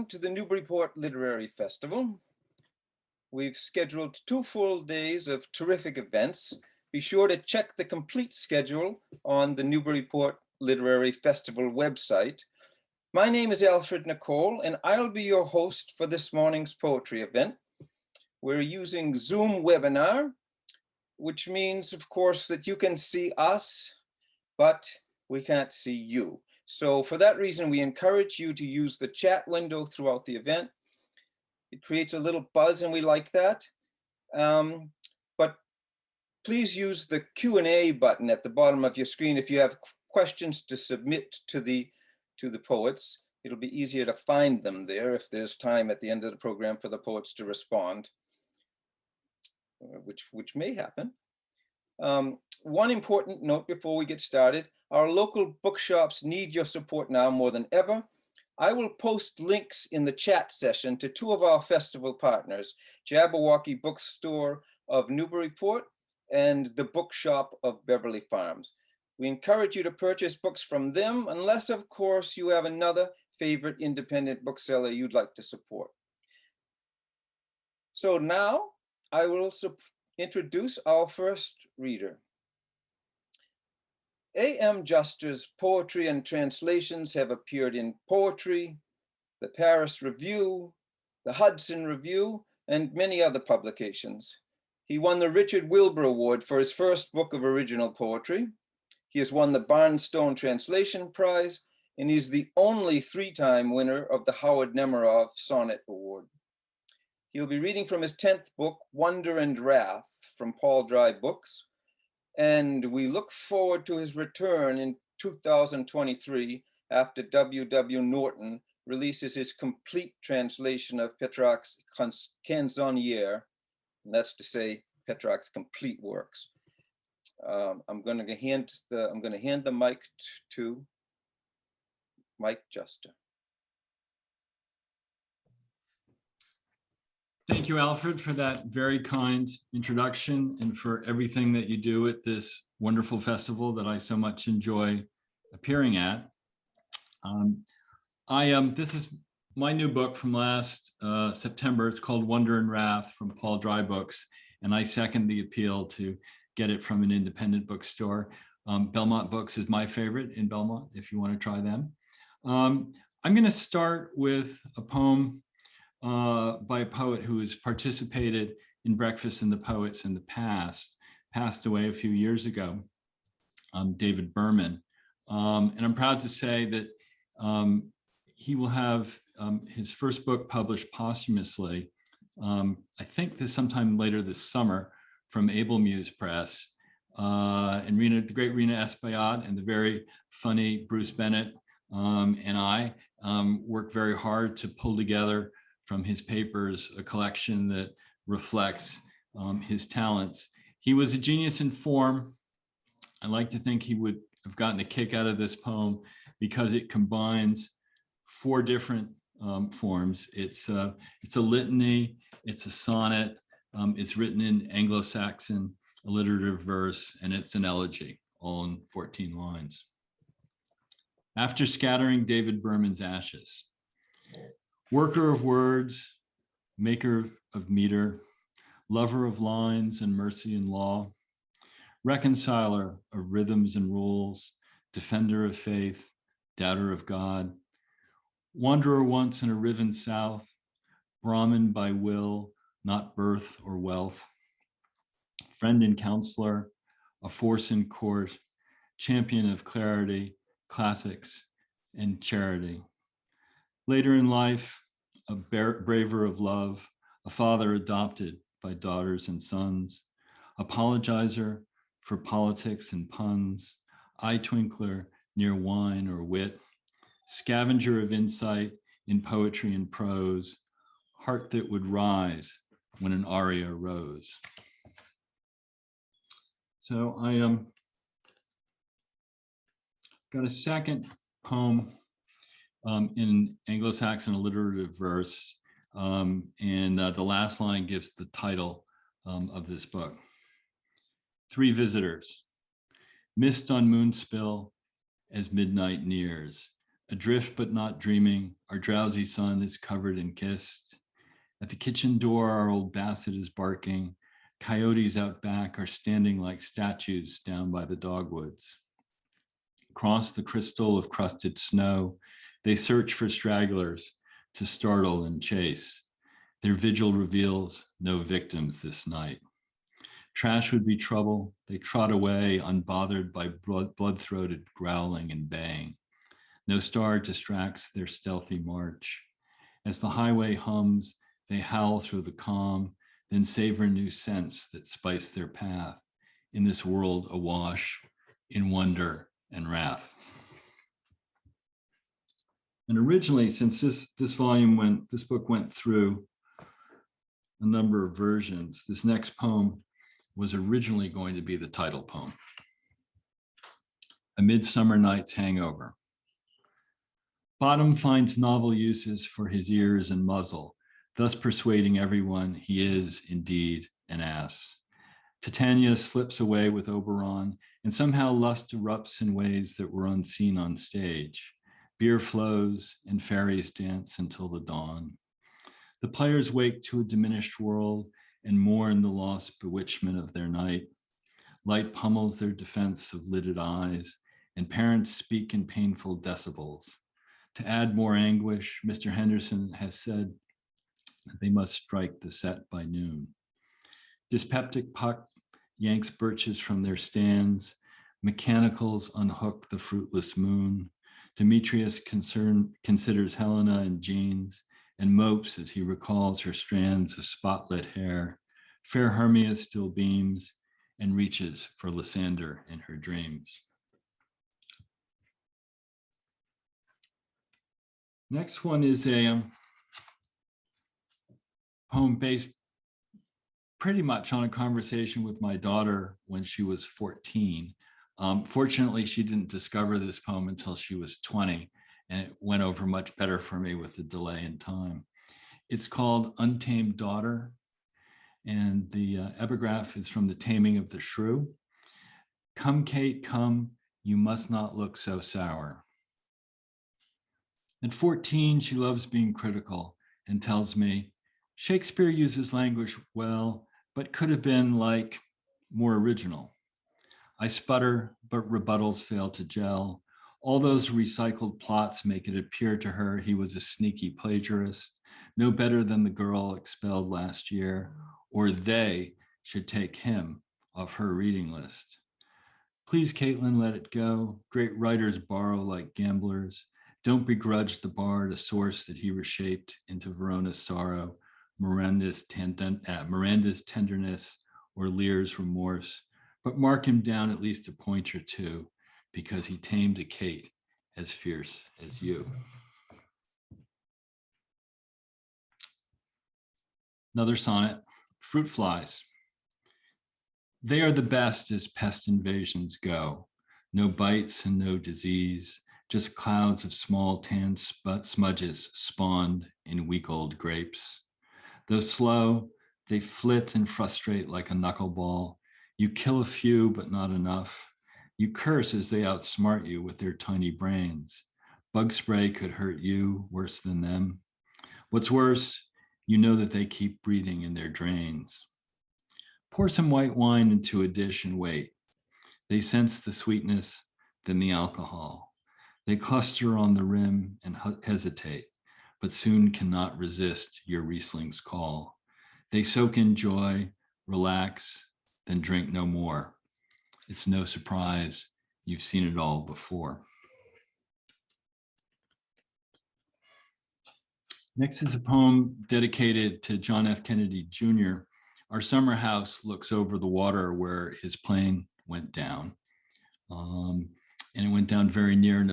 to the Newburyport Literary Festival. We've scheduled 2 full days of terrific events. Be sure to check the complete schedule on the Newburyport Literary Festival website. My name is Alfred Nicole, and I'll be your host for this morning's poetry event. We're using Zoom webinar, which means, of course, that you can see us, but we can't see you. So for that reason, we encourage you to use the chat window throughout the event. It creates a little buzz and we like that. But please use the Q&A button at the bottom of your screen if you have questions to submit to the poets. It'll be easier to find them there if there's time at the end of the program for the poets to respond, which may happen. One important note before we get started: our local bookshops need your support now more than ever. I will post links in the chat session to 2 of our festival partners, Jabberwocky Bookstore of Newburyport and the Bookshop of Beverly Farms. We encourage you to purchase books from them, unless, of course, you have another favorite independent bookseller you'd like to support. So now I will introduce our first reader. A.M. Juster's poetry and translations have appeared in Poetry, the Paris Review, the Hudson Review, and many other publications. He won the Richard Wilbur Award for his first book of original poetry. He has won the Barnstone Translation Prize, and he's the only 3-time winner of the Howard Nemerov Sonnet Award. He'll be reading from his 10th book, Wonder and Wrath, from Paul Dry Books. And we look forward to his return in 2023 after W.W. Norton releases his complete translation of Petrarch's Canzoniere, and that's to say Petrarch's complete works. I'm going to hand the mic to Mike Juster. Thank you, Alfred, for that very kind introduction and for everything that you do at this wonderful festival that I so much enjoy appearing at. This is my new book from last September. It's called Wonder and Wrath from Paul Dry Books, and I second the appeal to get it from an independent bookstore. Belmont Books is my favorite in Belmont, if you want to try them. I'm going to start with a poem by a poet who has participated in Breakfast in the Poets in the past, passed away a few years ago, David Berman. And I'm proud to say that he will have his first book published posthumously, I think sometime later this summer, from Able Muse Press. And the great Rena Espaillat and the very funny Bruce Bennett and I worked very hard to pull together from his papers a collection that reflects his talents. He was a genius in form. I like to think he would have gotten a kick out of this poem because it combines 4 different forms. It's a litany, it's a sonnet, it's written in Anglo-Saxon alliterative verse, and it's an elegy, all in 14 lines. After scattering David Berman's ashes, worker of words, maker of meter, lover of lines and mercy and law, reconciler of rhythms and rules, defender of faith, doubter of God, wanderer once in a riven south, Brahmin by will, not birth or wealth, friend and counselor, a force in court, champion of clarity, classics, and charity. Later in life, a braver of love, a father adopted by daughters and sons, apologizer for politics and puns, eye twinkler near wine or wit, scavenger of insight in poetry and prose, heart that would rise when an aria rose. So I got a second poem in Anglo-Saxon alliterative verse, and the last line gives the title of this book. 3 visitors, mist on moonspill as midnight nears, Adrift but not dreaming, our drowsy son is covered and kissed. At the kitchen door, our old Basset is barking. Coyotes out back are standing like statues down by the dogwoods. Across the crystal of crusted snow, they search for stragglers to startle and chase. Their vigil reveals no victims this night. Trash would be trouble. They trot away, unbothered by blood-throated growling and baying. No star distracts their stealthy march. As the highway hums, they howl through the calm, then savor new scents that spice their path in this world awash in wonder and wrath. And originally, since this book went through a number of versions, this next poem was originally going to be the title poem, A Midsummer Night's Hangover. Bottom finds novel uses for his ears and muzzle, thus persuading everyone he is indeed an ass. Titania slips away with Oberon, and somehow lust erupts in ways that were unseen on stage. Beer flows and fairies dance until the dawn. The players wake to a diminished world and mourn the lost bewitchment of their night. Light pummels their defense of lidded eyes, and parents speak in painful decibels. To add more anguish, Mr. Henderson has said that they must strike the set by noon. Dyspeptic Puck yanks birches from their stands. Mechanicals unhook the fruitless moon. Demetrius considers Helena in jeans and mopes as he recalls her strands of spotlit hair. Fair Hermia still beams and reaches for Lysander in her dreams. Next one is a poem based pretty much on a conversation with my daughter when she was 14. Fortunately, she didn't discover this poem until she was 20, and it went over much better for me with the delay in time. It's called Untamed Daughter, and the epigraph is from The Taming of the Shrew. Come, Kate, come, you must not look so sour. At 14, she loves being critical and tells me, Shakespeare uses language well, but could have been like more original. I sputter, but rebuttals fail to gel. All those recycled plots make it appear to her he was a sneaky plagiarist, no better than the girl expelled last year, or they should take him off her reading list. Please, Caitlin, let it go. Great writers borrow like gamblers. Don't begrudge the bard a source that he reshaped into Verona's sorrow, Miranda's tenderness, or Lear's remorse, but mark him down at least a point or two, because he tamed a Kate as fierce as you. Another sonnet, Fruit Flies. They are the best as pest invasions go. No bites and no disease, just clouds of small tan smudges spawned in week-old grapes. Though slow, they flit and frustrate like a knuckleball. You kill a few, but not enough. You curse as they outsmart you with their tiny brains. Bug spray could hurt you worse than them. What's worse, you know that they keep breeding in their drains. Pour some white wine into a dish and wait. They sense the sweetness, then the alcohol. They cluster on the rim and hesitate, but soon cannot resist your Riesling's call. They soak in joy, relax, then drink no more. It's no surprise, you've seen it all before. Next is a poem dedicated to John F. Kennedy Jr. Our summer house looks over the water where his plane went down. And it went down very near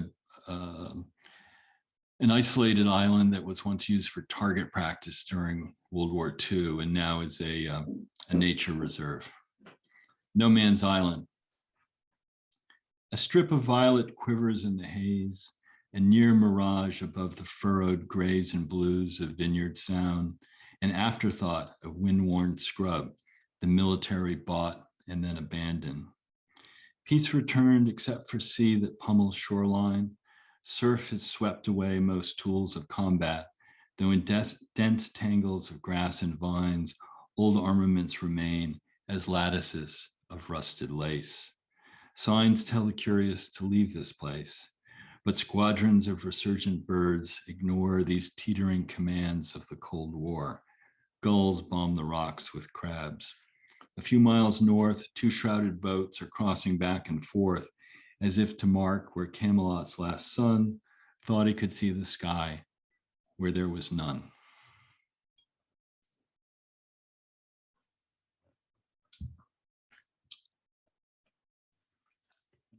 an isolated island that was once used for target practice during World War II and now is a nature reserve. No Man's Island. A strip of violet quivers in the haze, a near mirage above the furrowed grays and blues of Vineyard Sound, an afterthought of wind-worn scrub, the military bought and then abandoned. Peace returned except for sea that pummels shoreline, Surf has swept away most tools of combat, though in dense tangles of grass and vines, old armaments remain as lattices of rusted lace. Signs tell the curious to leave this place, but squadrons of resurgent birds ignore these teetering commands of the Cold War. Gulls bomb the rocks with crabs. A few miles north, two shrouded boats are crossing back and forth, as if to mark where Camelot's last son thought he could see the sky, where there was none.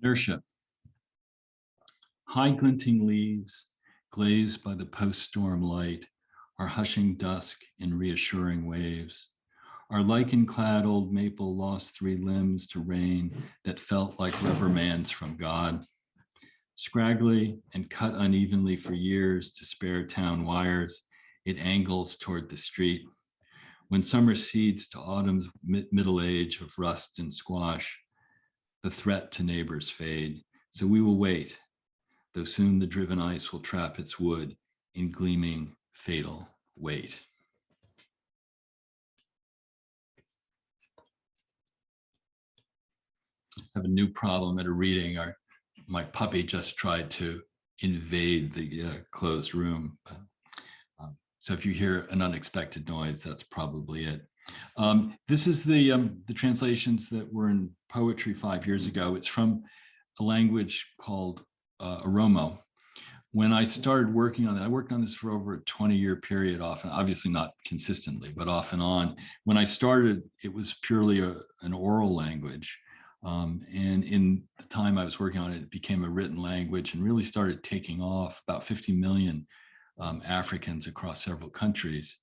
Inertia. High glinting leaves, glazed by the post-storm light, are hushing dusk in reassuring waves. Our lichen-clad old maple lost 3 limbs to rain that felt like reprimands from God. Scraggly and cut unevenly for years to spare town wires, it angles toward the street. When summer cedes to autumn's middle age of rust and squash, the threat to neighbors fade. So we will wait, though soon the driven ice will trap its wood in gleaming, fatal weight. I have a new problem at a reading. My puppy just tried to invade the closed room. So if you hear an unexpected noise, that's probably it. This is the translations that were in poetry 5 years ago. It's from a language called Oromo. When I started working on it, I worked on this for over a 20-year period, often, obviously not consistently, but off and on. When I started, it was purely an oral language. And in the time I was working on it, it became a written language and really started taking off. About 50 million Africans across several countries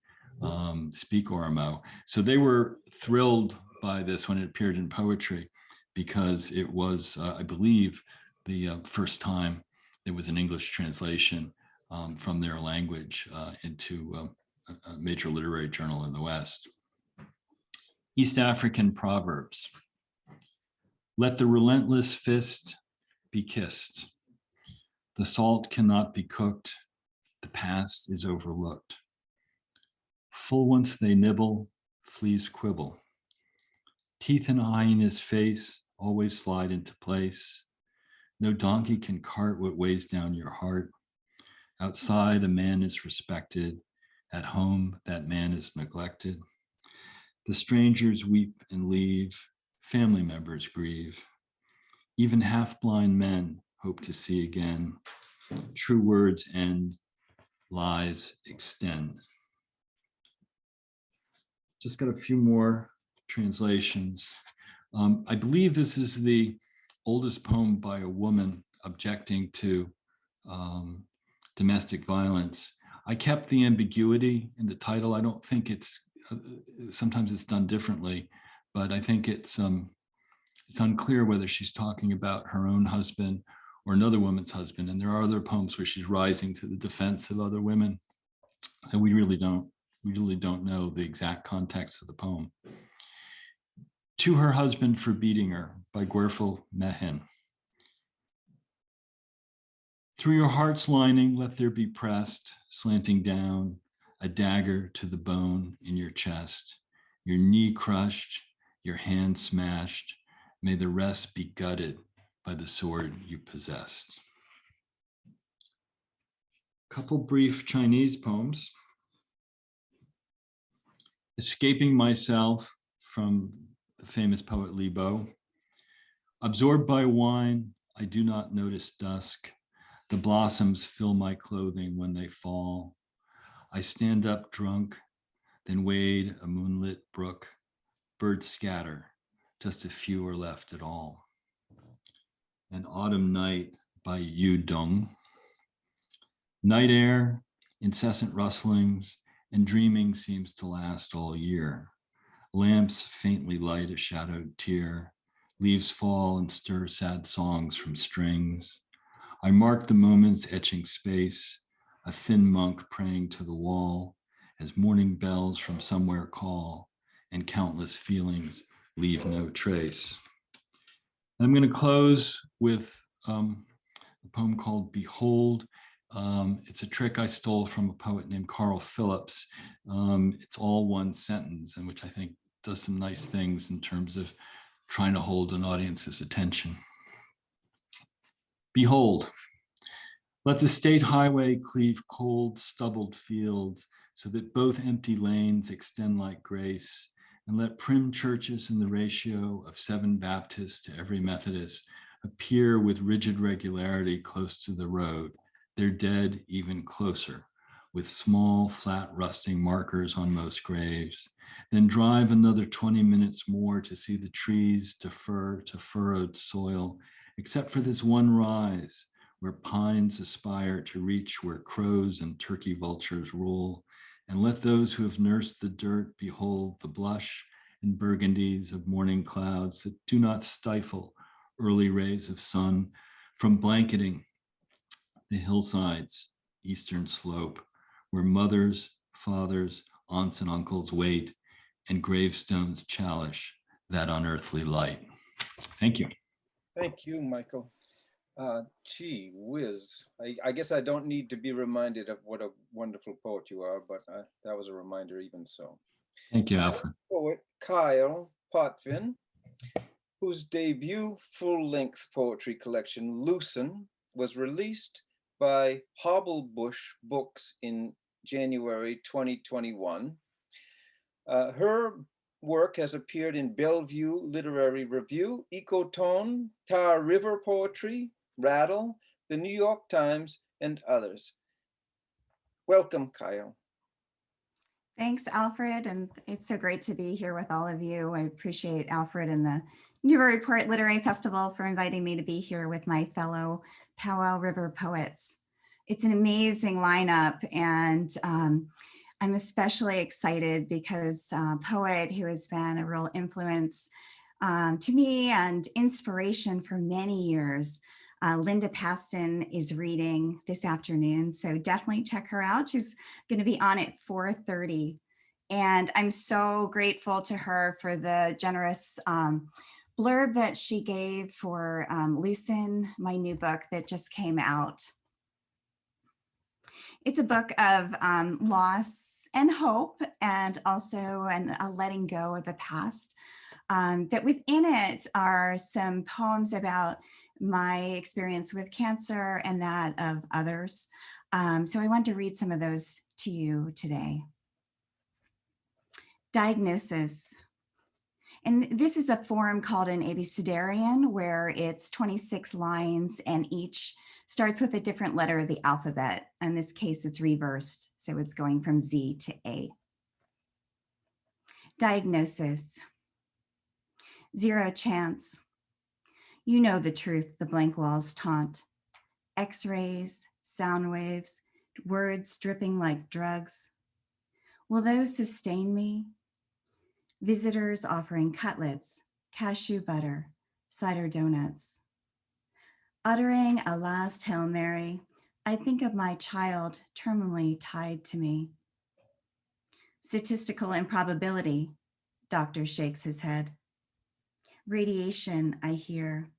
speak Oromo. So they were thrilled by this when it appeared in poetry, because it was, I believe, the first time there was an English translation from their language into a major literary journal in the West. East African proverbs. Let the relentless fist be kissed. The salt cannot be cooked. The past is overlooked. Full once they nibble, fleas quibble. Teeth in a hyena's face always slide into place. No donkey can cart what weighs down your heart. Outside, a man is respected. At home, that man is neglected. The strangers weep and leave. Family members grieve. Even half-blind men hope to see again. True words end, lies extend. Just got a few more translations. I believe this is the oldest poem by a woman objecting to domestic violence. I kept the ambiguity in the title. I don't think it's, sometimes it's done differently, but I think it's unclear whether she's talking about her own husband or another woman's husband. And there are other poems where she's rising to the defense of other women. And we really don't know the exact context of the poem. To Her Husband for Beating Her by Gwerfel Mehen. Through your heart's lining, let there be pressed, slanting down, a dagger to the bone in your chest, your knee crushed, your hand smashed. May the rest be gutted by the sword you possessed. Couple brief Chinese poems. Escaping Myself from the famous poet Li Bo. Absorbed by wine, I do not notice dusk. The blossoms fill my clothing when they fall. I stand up drunk, then wade a moonlit brook. Birds scatter, just a few are left at all. An Autumn Night by Yu Dong. Night air, incessant rustlings, and dreaming seems to last all year. Lamps faintly light a shadowed tear. Leaves fall and stir sad songs from strings. I mark the moments etching space, a thin monk praying to the wall as morning bells from somewhere call and countless feelings leave no trace. And I'm going to close with a poem called Behold. It's a trick I stole from a poet named Carl Phillips. It's all one sentence, and which I think does some nice things in terms of trying to hold an audience's attention. Behold, let the state highway cleave cold, stubbled fields so that both empty lanes extend like grace, and let prim churches in the ratio of 7 Baptists to every Methodist appear with rigid regularity close to the road, their dead even closer, with small, flat, rusting markers on most graves. Then drive another 20 minutes more to see the trees defer to furrowed soil, except for this one rise, where pines aspire to reach where crows and turkey vultures rule, and let those who have nursed the dirt behold the blush and burgundies of morning clouds that do not stifle early rays of sun from blanketing the hillside's eastern slope, where mothers, fathers, aunts, and uncles wait, and gravestones chalice that unearthly light. Thank you. Thank you, Michael. Gee whiz. I guess I don't need to be reminded of what a wonderful poet you are, but that was a reminder even so. Thank you, Alfred. Poet Kyle Potvin, whose debut full-length poetry collection, Loosen, was released by Hobblebush Books in January 2021. Her work has appeared in Bellevue Literary Review, Ecotone, Powow River Poetry, Rattle, the New York Times, and others. Welcome, Kyle. Thanks, Alfred, and it's so great to be here with all of you. I appreciate Alfred and the Newburyport Literary Festival for inviting me to be here with my fellow Powow River Poets. It's an amazing lineup, and I'm especially excited because a poet who has been a real influence to me and inspiration for many years, Linda Paston, is reading this afternoon, so definitely check her out. She's going to be on at 4:30, and I'm so grateful to her for the generous blurb that she gave for Loosen, my new book that just came out. It's a book of loss and hope, and also a letting go of the past. But within it are some poems about my experience with cancer and that of others. So I want to read some of those to you today. Diagnosis. And this is a form called an abecedarian, where it's 26 lines and each starts with a different letter of the alphabet. In this case, it's reversed, so it's going from Z to A. Diagnosis. Zero chance. You know the truth, the blank walls taunt. X-rays, sound waves, words dripping like drugs. Will those sustain me? Visitors offering cutlets, cashew butter, cider donuts. Uttering a last Hail Mary, I think of my child terminally tied to me. Statistical improbability, doctor shakes his head. Radiation, I hear.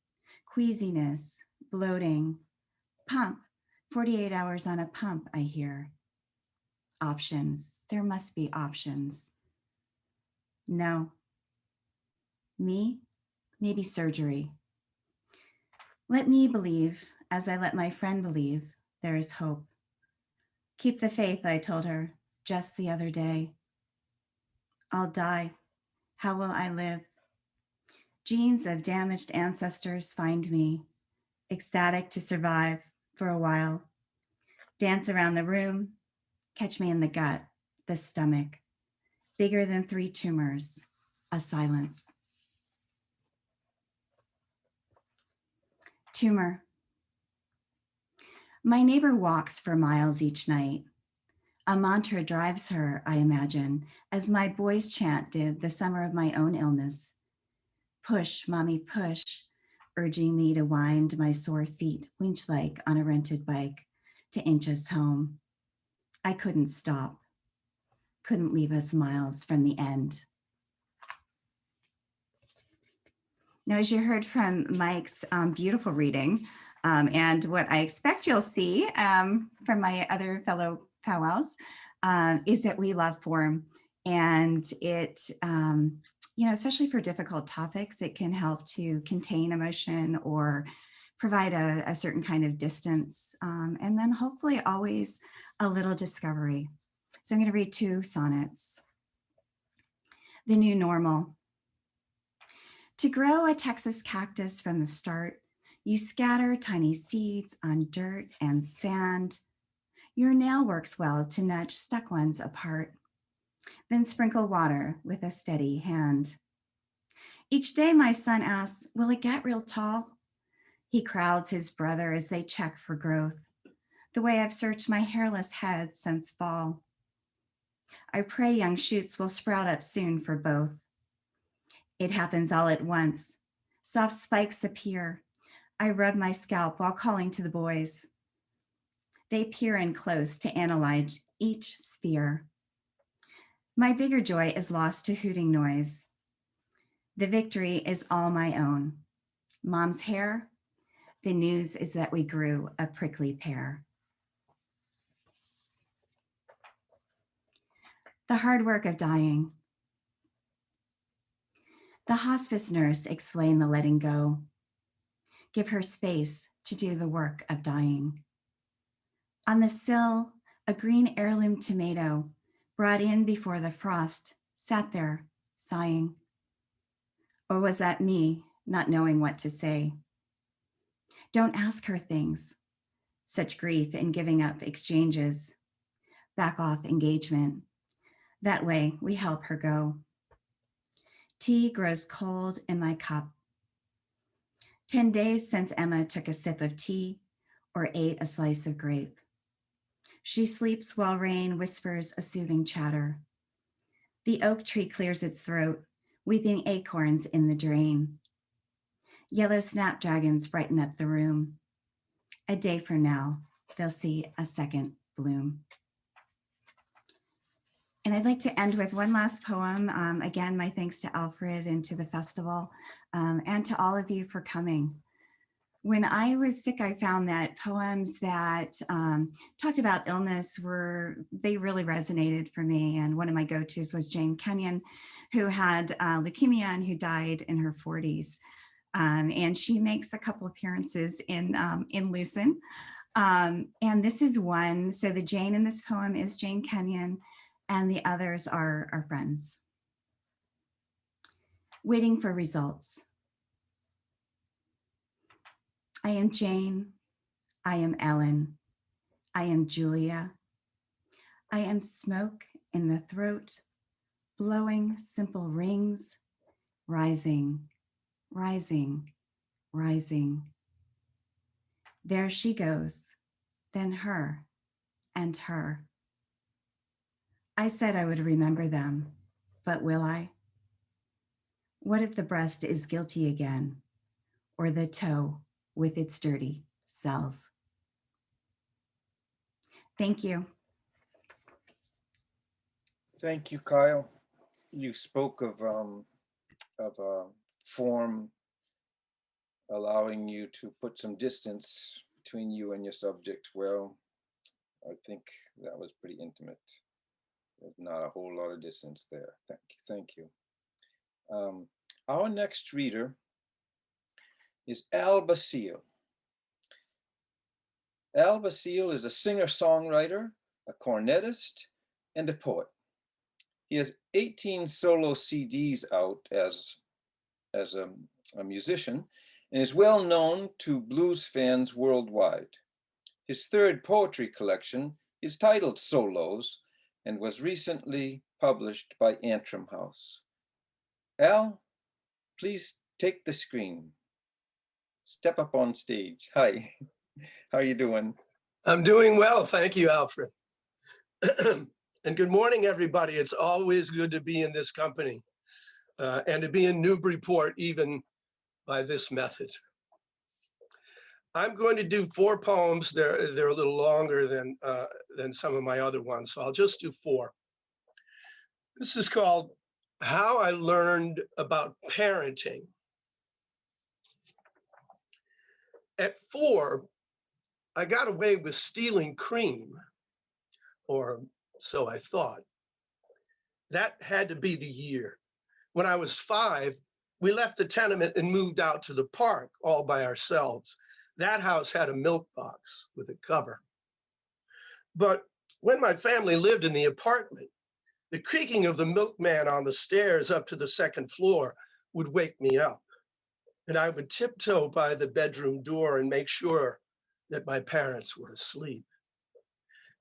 Queasiness, bloating. Pump, 48 hours on a pump, I hear. Options, there must be options. No. Me? Maybe surgery. Let me believe, as I let my friend believe, there is hope. Keep the faith, I told her just the other day. I'll die. How will I live? Genes of damaged ancestors find me, ecstatic to survive for a while. Dance around the room, catch me in the gut, the stomach. Bigger than 3 tumors, a silence. Tumor. My neighbor walks for miles each night. A mantra drives her, I imagine, as my boys' chant did the summer of my own illness. Push, mommy, push, urging me to wind my sore feet winch-like on a rented bike to inch us home. I couldn't stop, couldn't leave us miles from the end. Now, as you heard from Mike's beautiful reading, And what I expect you'll see from my other fellow powwows is that we love form, and it, especially for difficult topics, it can help to contain emotion or provide a certain kind of distance, and then hopefully always a little discovery. So I'm going to read 2 sonnets. The New Normal. To grow a Texas cactus from the start, you scatter tiny seeds on dirt and sand. Your nail works well to nudge stuck ones apart. Then sprinkle water with a steady hand. Each day my son asks, will it get real tall? He crowds his brother as they check for growth, the way I've searched my hairless head since fall. I pray young shoots will sprout up soon for both. It happens all at once. Soft spikes appear. I rub my scalp while calling to the boys. They peer in close to analyze each sphere. My bigger joy is lost to hooting noise. The victory is all my own. Mom's hair, the news is that we grew a prickly pear. The hard work of dying. The hospice nurse explained the letting go. Give her space to do the work of dying. On the sill, a green heirloom tomato, brought in before the frost, sat there, sighing. Or was that me, not knowing what to say? Don't ask her things. Such grief in giving up exchanges. Back off engagement. That way we help her go. Tea grows cold in my cup. 10 days since Emma took a sip of tea or ate a slice of grape. She sleeps while rain whispers a soothing chatter. The oak tree clears its throat, weeping acorns in the drain. Yellow snapdragons brighten up the room. A day from now, they'll see a second bloom. And I'd like to end with one last poem. Again, my thanks to Alfred and to the festival, and to all of you for coming. When I was sick, I found that poems that talked about illness they really resonated for me. And one of my go-tos was Jane Kenyon, who had leukemia and who died in her 40s. And she makes a couple appearances in Lucin. And this is one. So the Jane in this poem is Jane Kenyon, and the others are friends. Waiting for results. I am Jane, I am Ellen, I am Julia. I am smoke in the throat, blowing simple rings, rising, rising, rising. There she goes, then her and her. I said I would remember them, but will I? What if the breast is guilty again, or the toe with its dirty cells? Thank you. Thank you, Kyle. You spoke of form allowing you to put some distance between you and your subject. Well, I think that was pretty intimate. There's not a whole lot of distance there. Thank you. Our next reader is Al Basile. Al Basile is a singer-songwriter, a cornetist, and a poet. He has 18 solo CDs out as a musician, and is well known to blues fans worldwide. His third poetry collection is titled Solos and was recently published by Antrim House. Al, please take the screen. Step up on stage. Hi, how are you doing? I'm doing well, thank you, Alfred. And good morning, everybody. It's always good to be in this company and to be in Newburyport, even by this method. I'm going to do 4 poems. They're a little longer than some of my other ones, so I'll just do 4. This is called How I Learned About Parenting. At 4, I got away with stealing cream, or so I thought. That had to be the year. When I was 5, we left the tenement and moved out to the park all by ourselves. That house had a milk box with a cover. But when my family lived in the apartment, the creaking of the milkman on the stairs up to the 2nd floor would wake me up. And I would tiptoe by the bedroom door and make sure that my parents were asleep.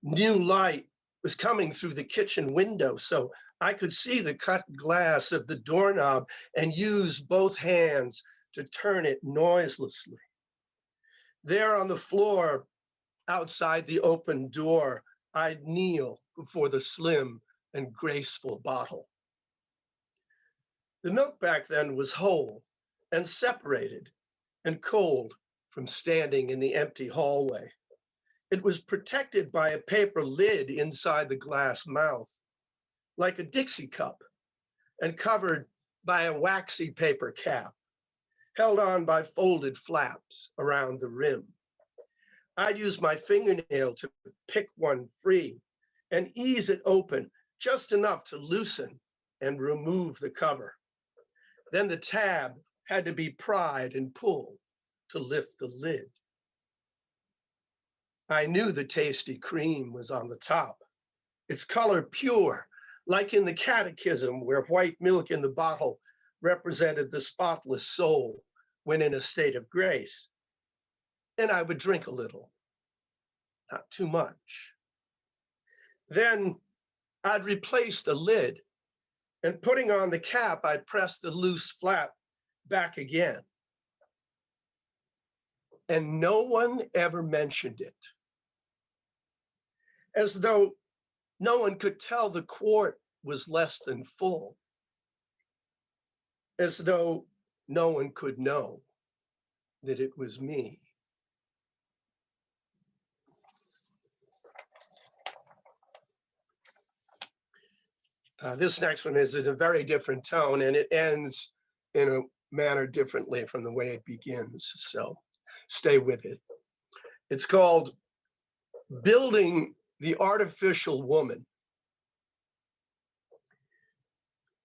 New light was coming through the kitchen window, so I could see the cut glass of the doorknob and use both hands to turn it noiselessly. There on the floor, outside the open door, I'd kneel before the slim and graceful bottle. The milk back then was whole and separated and cold from standing in the empty hallway. It was protected by a paper lid inside the glass mouth, like a Dixie cup, and covered by a waxy paper cap, held on by folded flaps around the rim. I'd use my fingernail to pick one free and ease it open just enough to loosen and remove the cover. Then the tab had to be pried and pulled to lift the lid. I knew the tasty cream was on the top, its color pure, like in the catechism where white milk in the bottle represented the spotless soul when in a state of grace. And I would drink a little, not too much. Then I'd replace the lid, and putting on the cap, I'd press the loose flap back again. And no one ever mentioned it. As though no one could tell the quart was less than full. As though no one could know that it was me. This next one is in a very different tone, and it ends in a manner differently from the way it begins. So stay with it. It's called Building the Artificial Woman.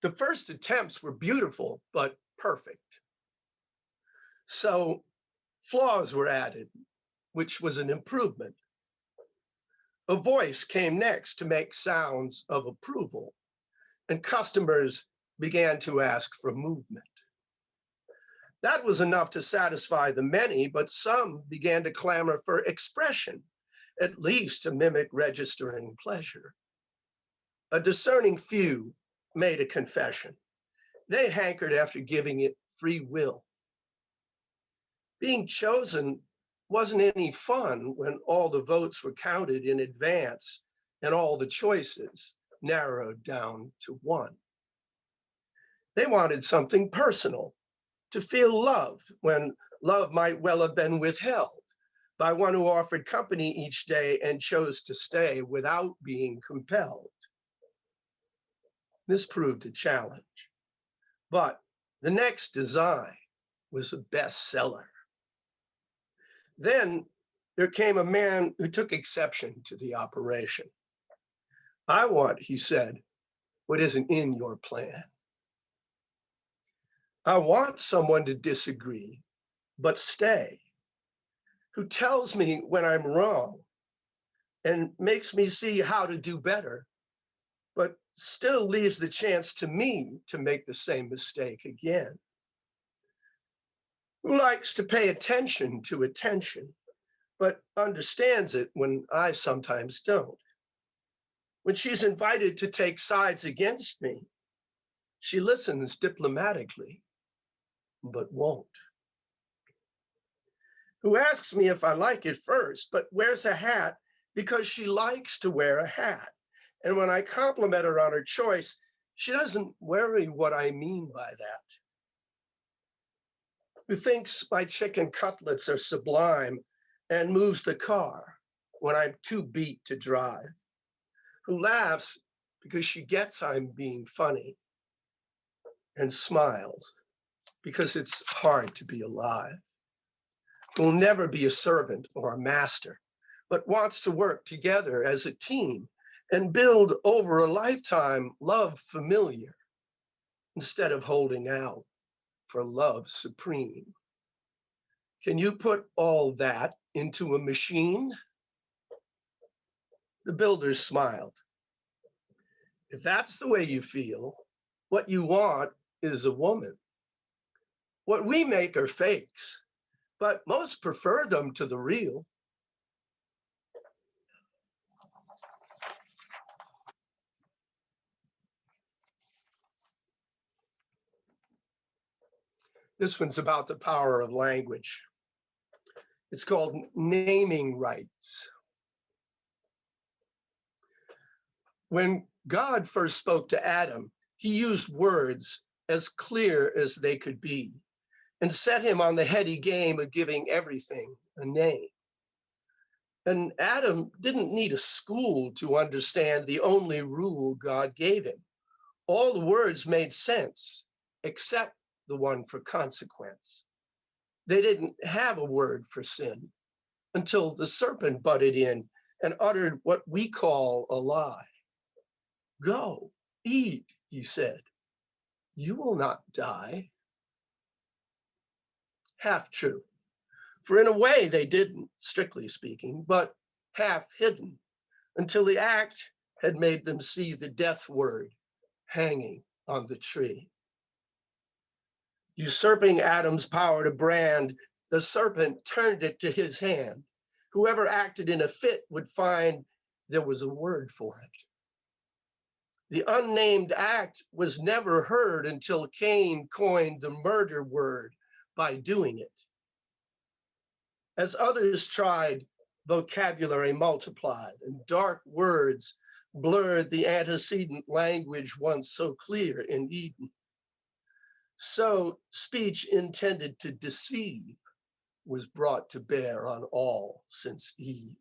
The first attempts were beautiful, but perfect. So flaws were added, which was an improvement. A voice came next to make sounds of approval, and customers began to ask for movement. That was enough to satisfy the many, but some began to clamor for expression, at least to mimic registering pleasure. A discerning few made a confession. They hankered after giving it free will. Being chosen wasn't any fun when all the votes were counted in advance and all the choices narrowed down to one. They wanted something personal, to feel loved when love might well have been withheld by one who offered company each day and chose to stay without being compelled. This proved a challenge, but the next design was a bestseller. Then there came a man who took exception to the operation. I want, he said, what isn't in your plan. I want someone to disagree, but stay, who tells me when I'm wrong and makes me see how to do better, but still leaves the chance to me to make the same mistake again. Who likes to pay attention to attention, but understands it when I sometimes don't. When she's invited to take sides against me, she listens diplomatically, but won't. Who asks me if I like it first, but wears a hat because she likes to wear a hat. And when I compliment her on her choice, she doesn't worry what I mean by that. Who thinks my chicken cutlets are sublime and moves the car when I'm too beat to drive. Who laughs because she gets I'm being funny and smiles because it's hard to be alive. will never be a servant or a master, but wants to work together as a team and build over a lifetime love familiar instead of holding out for love supreme. Can you put all that into a machine? The builders smiled. If that's the way you feel, what you want is a woman. What we make are fakes, but most prefer them to the real. This one's about the power of language. It's called naming rights. When God first spoke to Adam, he used words as clear as they could be and set him on the heady game of giving everything a name. And Adam didn't need a school to understand the only rule God gave him. All the words made sense, except the one for consequence. They didn't have a word for sin until the serpent butted in and uttered what we call a lie. Go, eat, he said. You will not die. Half true. For in a way they didn't, strictly speaking, but half hidden, until the act had made them see the death word hanging on the tree. Usurping Adam's power to brand, the serpent turned it to his hand. Whoever acted in a fit would find there was a word for it. The unnamed act was never heard until Cain coined the murder word by doing it. As others tried, vocabulary multiplied, and dark words blurred the antecedent language once so clear in Eden. So speech intended to deceive was brought to bear on all since Eve.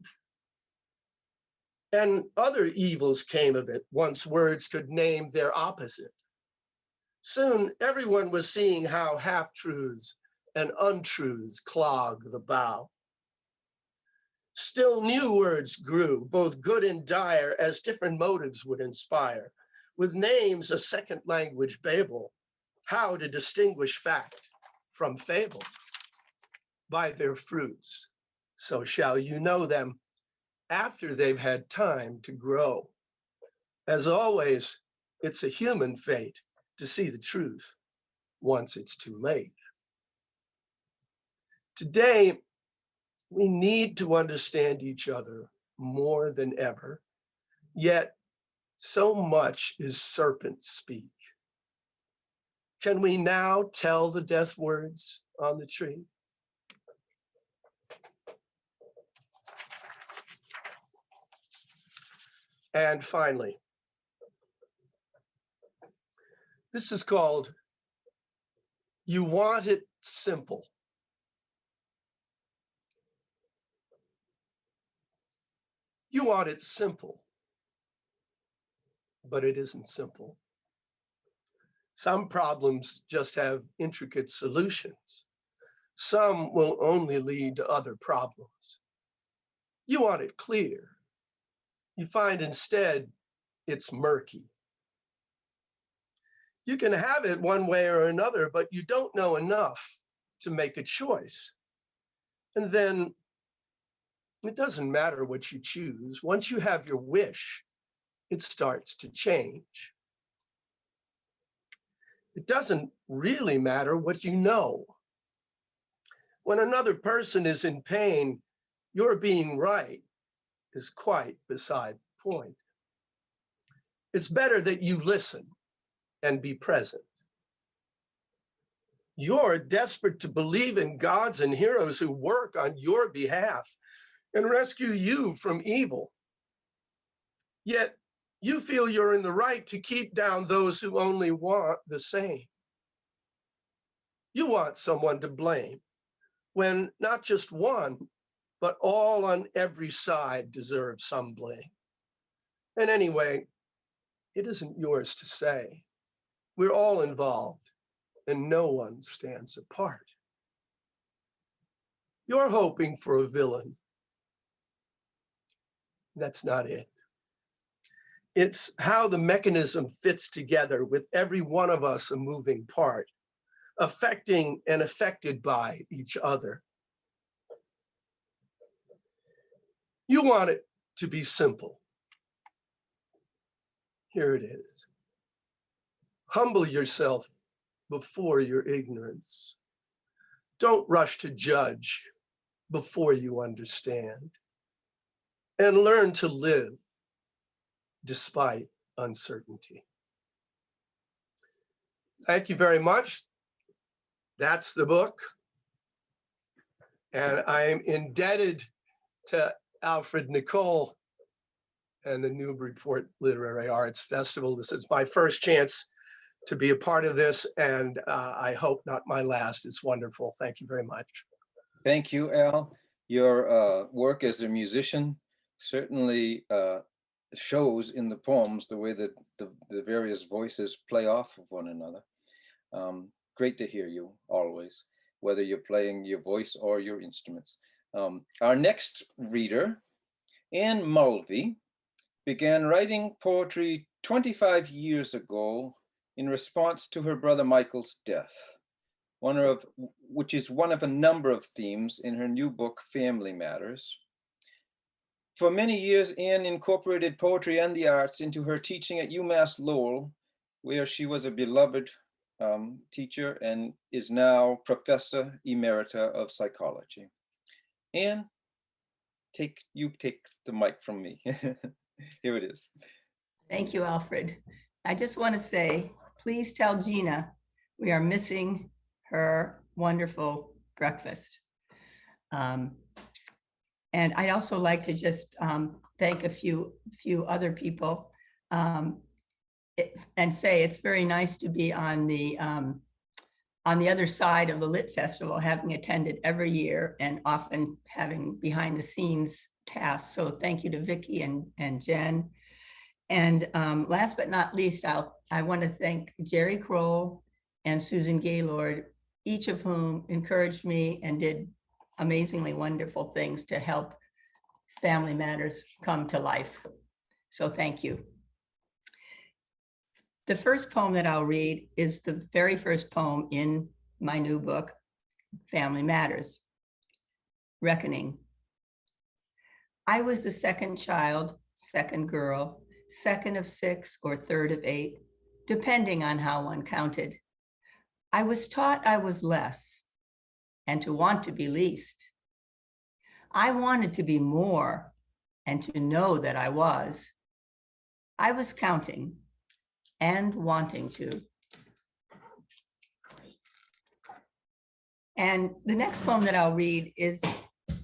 And other evils came of it once words could name their opposite. Soon everyone was seeing how half-truths and untruths clog the bow. Still new words grew, both good and dire, as different motives would inspire. With names, a second language Babel, how to distinguish fact from fable. By their fruits, so shall you know them after they've had time to grow. As always, it's a human fate to see the truth once it's too late. Today, we need to understand each other more than ever, yet so much is serpent speak. Can we now tell the death words on the tree? And finally, this is called You Want It Simple. You want it simple, but it isn't simple. Some problems just have intricate solutions. Some will only lead to other problems. You want it clear. You find instead it's murky. You can have it one way or another, but you don't know enough to make a choice. And then it doesn't matter what you choose. Once you have your wish, it starts to change. It doesn't really matter what you know. When another person is in pain, your being right is quite beside the point. It's better that you listen and be present. You're desperate to believe in gods and heroes who work on your behalf and rescue you from evil. Yet you feel you're in the right to keep down those who only want the same. You want someone to blame, when not just one, but all on every side deserve some blame. And anyway, it isn't yours to say. We're all involved, and no one stands apart. You're hoping for a villain. That's not it. It's how the mechanism fits together with every one of us a moving part, affecting and affected by each other. You want it to be simple. Here it is. Humble yourself before your ignorance. Don't rush to judge before you understand. And learn to live despite uncertainty. Thank you very much. That's the book. And I'm indebted to Alfred Nicole and the Newburyport Literary Arts Festival. This is my first chance to be a part of this, and I hope not my last. It's wonderful. Thank you very much. Thank you, Al. Your work as a musician certainly shows in the poems the way that the various voices play off of one another. Great to hear you always, whether you're playing your voice or your instruments. Our next reader, Anne Mulvey, began writing poetry 25 years ago in response to her brother Michael's death, which is one of a number of themes in her new book, Family Matters. For many years, Anne incorporated poetry and the arts into her teaching at UMass Lowell, where she was a beloved teacher and is now Professor Emerita of Psychology. Anne, you take the mic from me. Here it is. Thank you, Alfred. I just want to say, please tell Gina we are missing her wonderful breakfast. And I'd also like to just thank a few other people and say it's very nice to be on the other side of the Lit Festival, having attended every year and often having behind the scenes tasks. So thank you to Vicki and Jen. And last but not least, I want to thank Jerry Kroll and Susan Gaylord, each of whom encouraged me and did amazingly wonderful things to help Family Matters come to life. So thank you. The first poem that I'll read is the very first poem in my new book, Family Matters, Reckoning. I was the second child, second girl, second of 6 or third of 8, depending on how one counted. I was taught I was less and to want to be least. I wanted to be more and to know that I was. I was counting and wanting to. And the next poem that I'll read is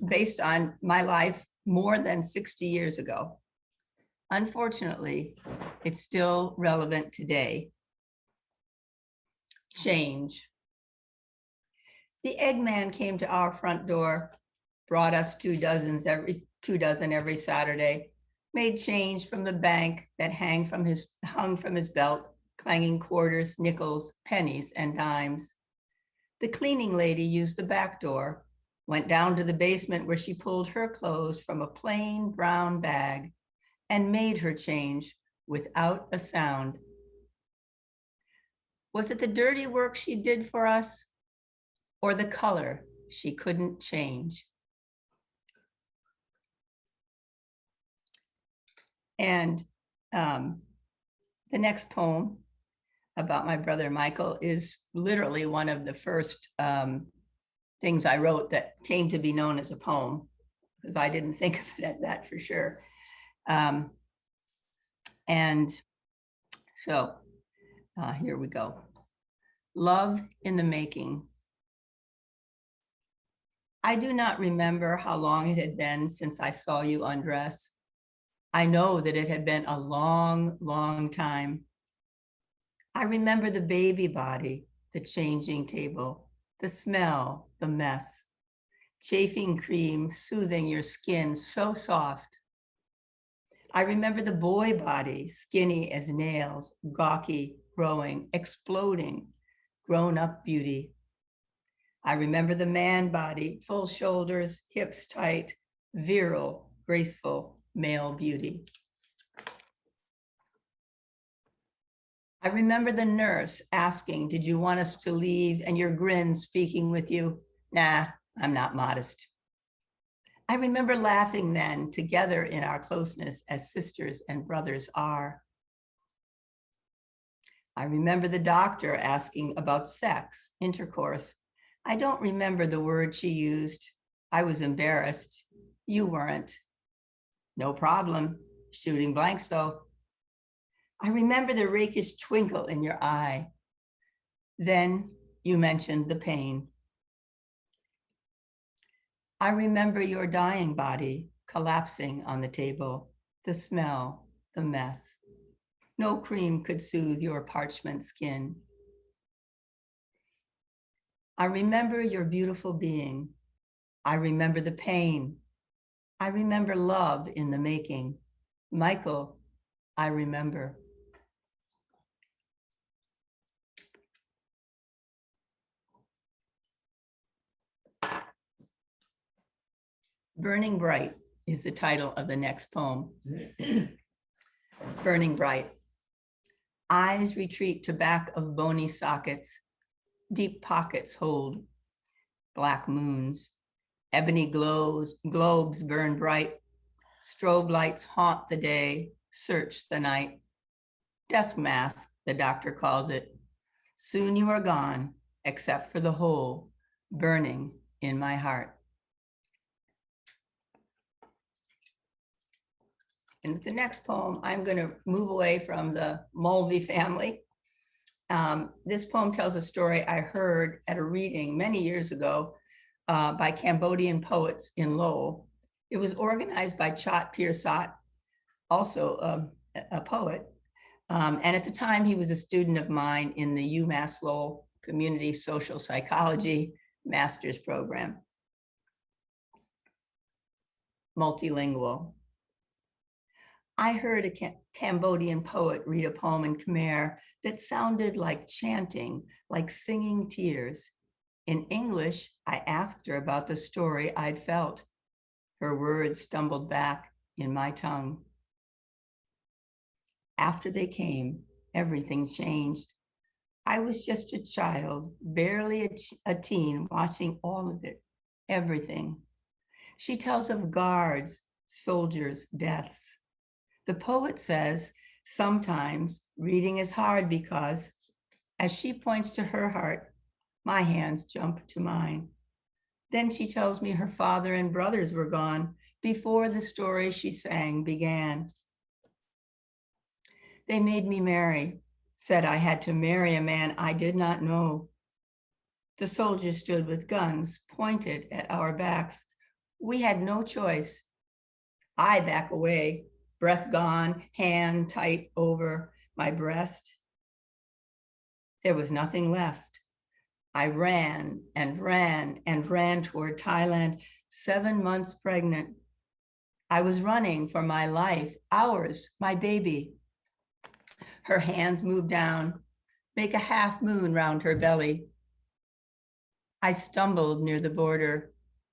based on my life more than 60 years ago. Unfortunately, it's still relevant today. Change. The Eggman came to our front door, brought us 2 dozen every Saturday, made change from the bank that hung from his belt, clanging quarters, nickels, pennies, and dimes. The cleaning lady used the back door, went down to the basement where she pulled her clothes from a plain brown bag and made her change without a sound. Was it the dirty work she did for us or the color she couldn't change? And the next poem about my brother Michael is literally one of the first things I wrote that came to be known as a poem, because I didn't think of it as that for sure. And so here we go. Love in the making. I do not remember how long it had been since I saw you undress. I know that it had been a long, long time. I remember the baby body, the changing table, the smell, the mess, chafing cream soothing your skin so soft. I remember the boy body, skinny as nails, gawky, growing, exploding, grown-up beauty. I remember the man body, full shoulders, hips tight, virile, graceful, male beauty. I remember the nurse asking, did you want us to leave? And your grin speaking with you. Nah, I'm not modest. I remember laughing then together in our closeness as sisters and brothers are. I remember the doctor asking about sex, intercourse. I don't remember the word she used. I was embarrassed. You weren't. No problem. Shooting blanks though. I remember the rakish twinkle in your eye. Then you mentioned the pain. I remember your dying body collapsing on the table, the smell, the mess. No cream could soothe your parchment skin. I remember your beautiful being. I remember the pain. I remember love in the making. Michael, I remember. Burning Bright is the title of the next poem. Burning Bright. Eyes retreat to back of bony sockets. Deep pockets hold black moons. Ebony globes burn bright. Strobe lights haunt the day, search the night. Death mask, the doctor calls it. Soon you are gone, except for the hole burning in my heart. And the next poem, I'm going to move away from the Mulvey family. This poem tells a story I heard at a reading many years ago by Cambodian poets in Lowell. It was organized by Chot Pirsat, also a poet. And at the time, he was a student of mine in the UMass Lowell Community Social Psychology Master's Program. Multilingual. I heard a Cambodian poet read a poem in Khmer that sounded like chanting, like singing tears. In English, I asked her about the story I'd felt. Her words stumbled back in my tongue. After they came, everything changed. I was just a child, barely a teen, watching all of it, everything. She tells of guards, soldiers, deaths. The poet says, sometimes reading is hard because, as she points to her heart, my hands jump to mine. Then she tells me her father and brothers were gone before the story she sang began. They made me marry, said I had to marry a man I did not know. The soldiers stood with guns pointed at our backs. We had no choice. I back away, breath gone, hand tight over my breast. There was nothing left. I ran and ran and ran toward Thailand, 7 months pregnant. I was running for my life, ours, my baby. Her hands moved down, make a half moon round her belly. I stumbled near the border.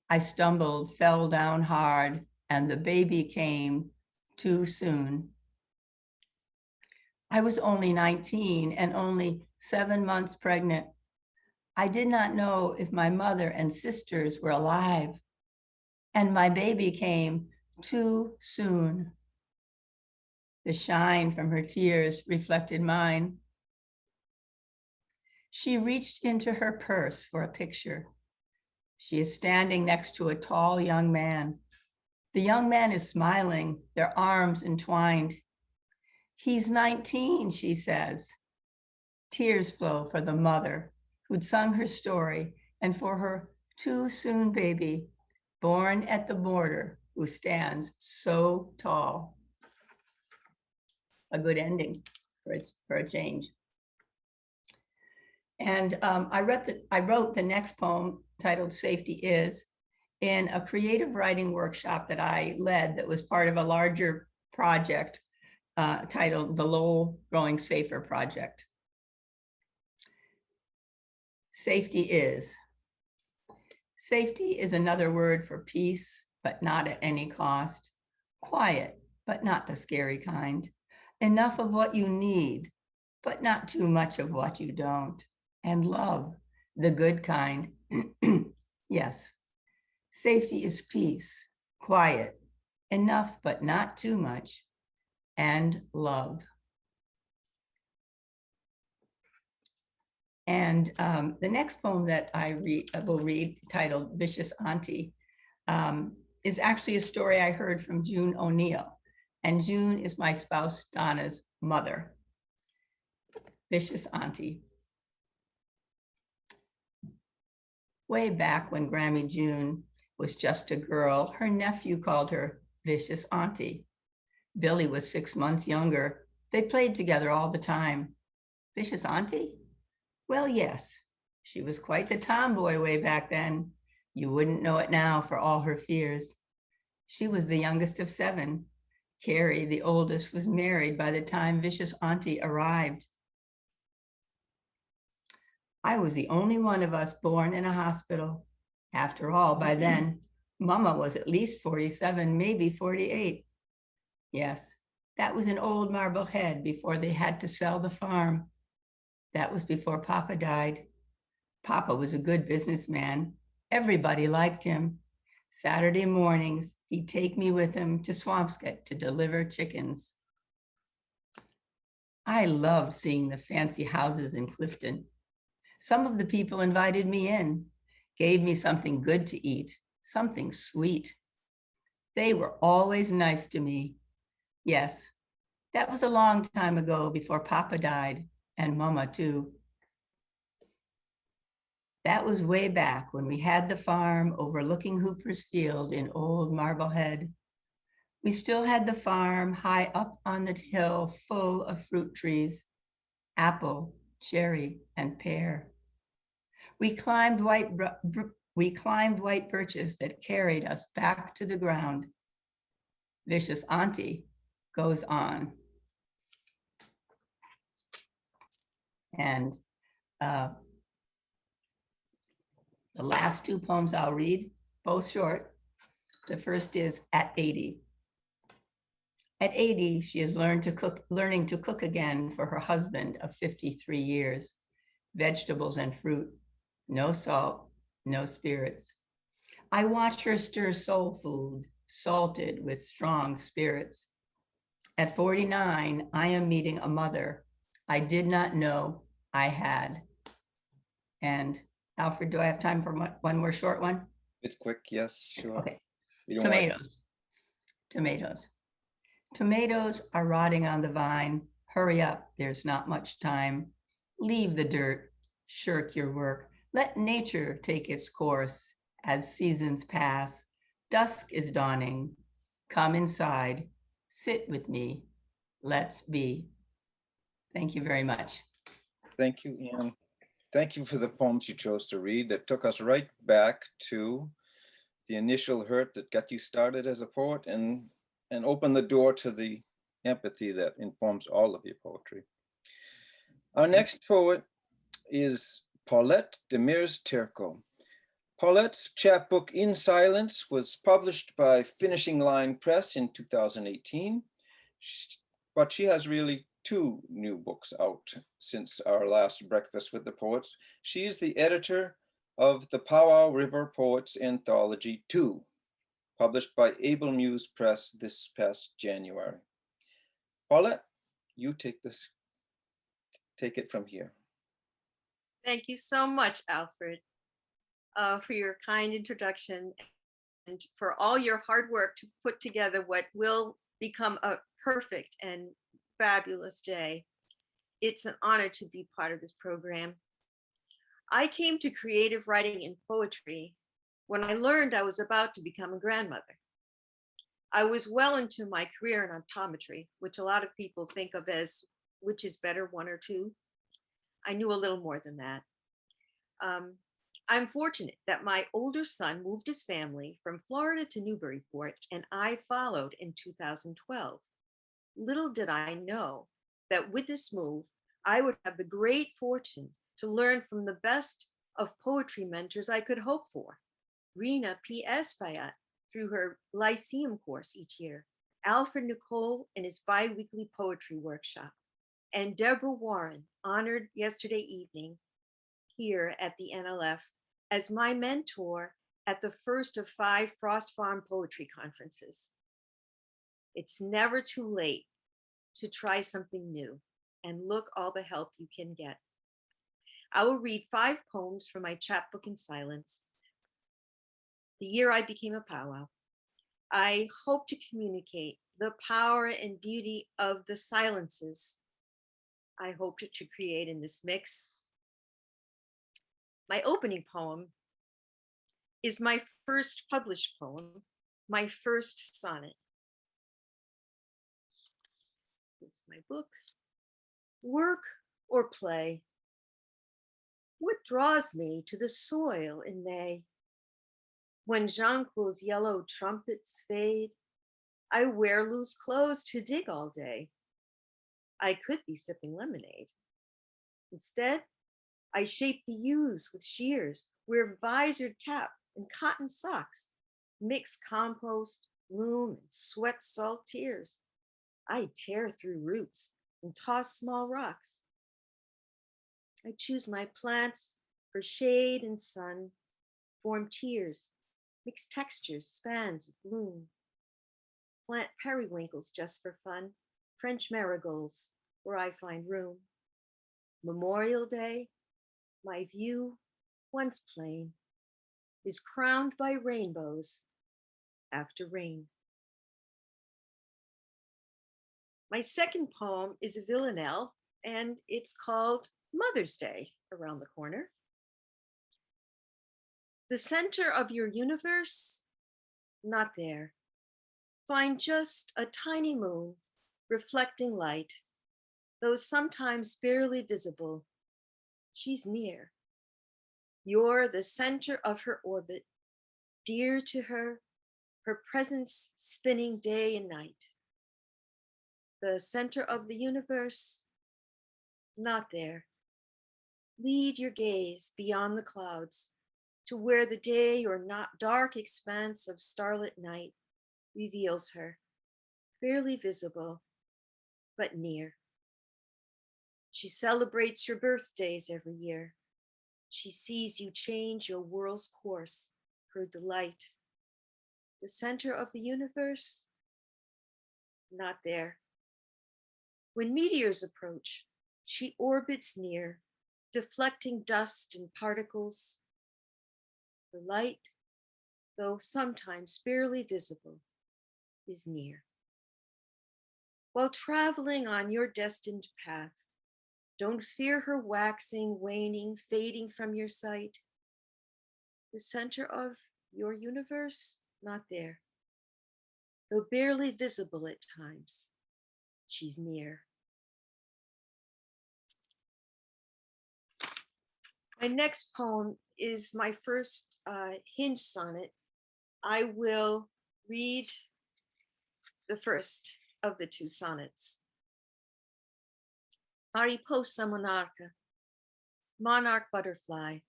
I stumbled, fell down hard, and the baby came too soon. I was only 19 and only 7 months pregnant. I did not know if my mother and sisters were alive, and my baby came too soon. The shine from her tears reflected mine. She reached into her purse for a picture. She is standing next to a tall young man. The young man is smiling, their arms entwined. He's 19, she says. Tears flow for the mother who'd sung her story and for her too soon baby, born at the border, who stands so tall. A good ending for a change. And I wrote the next poem titled Safety Is in a creative writing workshop that I led that was part of a larger project titled the Lowell Growing Safer Project. Safety is. Safety is another word for peace, but not at any cost. Quiet, but not the scary kind. Enough of what you need, but not too much of what you don't. And love, the good kind. Yes, safety is peace, quiet, enough, but not too much, and love. And the next poem that I will read, titled Vicious Auntie, is actually a story I heard from June O'Neill. And June is my spouse Donna's mother. Vicious Auntie. Way back when Grammy June was just a girl, her nephew called her Vicious Auntie. Billy was 6 months younger. They played together all the time. Vicious Auntie? Well, yes, she was quite the tomboy way back then. You wouldn't know it now for all her fears. She was the youngest of 7. Carrie, the oldest, was married by the time Vicious Auntie arrived. I was the only one of us born in a hospital. After all, by then, Mama was at least 47, maybe 48. Yes, that was an old Marblehead before they had to sell the farm. That was before Papa died. Papa was a good businessman. Everybody liked him. Saturday mornings, he'd take me with him to Swampscott to deliver chickens. I loved seeing the fancy houses in Clifton. Some of the people invited me in, gave me something good to eat, something sweet. They were always nice to me. Yes, that was a long time ago before Papa died, and Mama too. That was way back when we had the farm overlooking Hooper's Field in old Marblehead. We still had the farm high up on the hill full of fruit trees, apple, cherry, and pear. We climbed white birches that carried us back to the ground. Vicious Auntie goes on. And the last 2 poems I'll read, both short. The first is At 80. At 80, she is learning to cook again for her husband of 53 years. Vegetables and fruit, no salt, no spirits. I watch her stir soul food, salted with strong spirits. At 49, I am meeting a mother I did not know I had. And Alfred, do I have time for one more short one? It's quick, yes, sure. Okay. You don't want- Tomatoes. Tomatoes are rotting on the vine. Hurry up, there's not much time. Leave the dirt, shirk your work. Let nature take its course as seasons pass. Dusk is dawning. Come inside, sit with me. Let's be. Thank you very much. Thank you, Anne. Thank you for the poems you chose to read that took us right back to the initial hurt that got you started as a poet and opened the door to the empathy that informs all of your poetry. Our next poet is Paulette de Miers Tirco. Paulette's chapbook In Silence was published by Finishing Line Press in 2018, but she has really 2 new books out since our last Breakfast with the Poets. She's the editor of the Powow River Poets Anthology 2, published by Able Muse Press this past January. Paulette, you take it from here. Thank you so much, Alfred, for your kind introduction and for all your hard work to put together what will become a perfect and fabulous day. It's an honor to be part of this program. I came to creative writing and poetry when I learned I was about to become a grandmother. I was well into my career in optometry, which a lot of people think of as which is better, 1 or 2. I knew a little more than that. I'm fortunate that my older son moved his family from Florida to Newburyport, and I followed in 2012. Little did I know that with this move, I would have the great fortune to learn from the best of poetry mentors I could hope for. Rena P. Espaillat through her Lyceum course each year, Alfred Nicole in his bi-weekly poetry workshop, and Deborah Warren, honored yesterday evening here at the NLF as my mentor at the first of 5 Frost Farm Poetry Conferences. It's never too late to try something new, and look all the help you can get. I will read 5 poems from my chapbook in silence. The year I became a powwow. I hope to communicate the power and beauty of the silences I hoped to create in this mix. My opening poem is my first published poem, my first sonnet. It's my book. Work or play? What draws me to the soil in May? When jonquil's yellow trumpets fade, I wear loose clothes to dig all day. I could be sipping lemonade. Instead, I shape the yews with shears, wear visored cap and cotton socks, mix compost, loom, and sweat salt tears. I tear through roots and toss small rocks. I choose my plants for shade and sun, form tiers, mix textures, spans of bloom. Plant periwinkles just for fun, French marigolds where I find room. Memorial Day, my view, once plain, is crowned by rainbows after rain. My second poem is a villanelle, and it's called Mother's Day around the corner. The center of your universe, not there. Find just a tiny moon reflecting light, though sometimes barely visible. She's near. You're the center of her orbit, dear to her, her presence spinning day and night. The center of the universe, not there. Lead your gaze beyond the clouds to where the day or not dark expanse of starlit night reveals her, barely visible, but near. She celebrates your birthdays every year. She sees you change your world's course, her delight. The center of the universe, not there. When meteors approach, she orbits near, deflecting dust and particles. The light, though sometimes barely visible, is near. While traveling on your destined path, don't fear her waxing, waning, fading from your sight. The center of your universe, not there. Though barely visible at times, she's near. My next poem is my first hinge sonnet. I will read the first of the 2 sonnets. Mariposa monarca, monarch butterfly.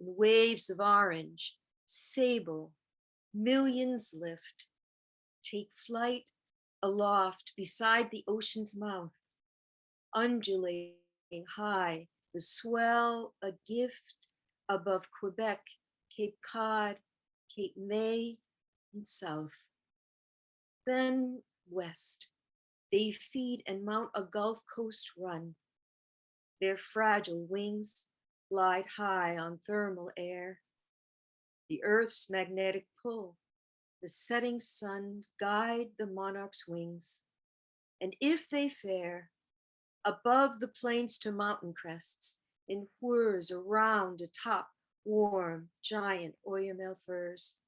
In waves of orange, sable, millions lift, take flight aloft beside the ocean's mouth, undulating high, the swell a gift above Quebec, Cape Cod, Cape May, and south. Then west, they feed and mount a Gulf Coast run. Their fragile wings glide high on thermal air. The Earth's magnetic pull, the setting sun guide the monarch's wings. And if they fare above the plains to mountain crests, in whirs around atop warm, giant Oyamel firs.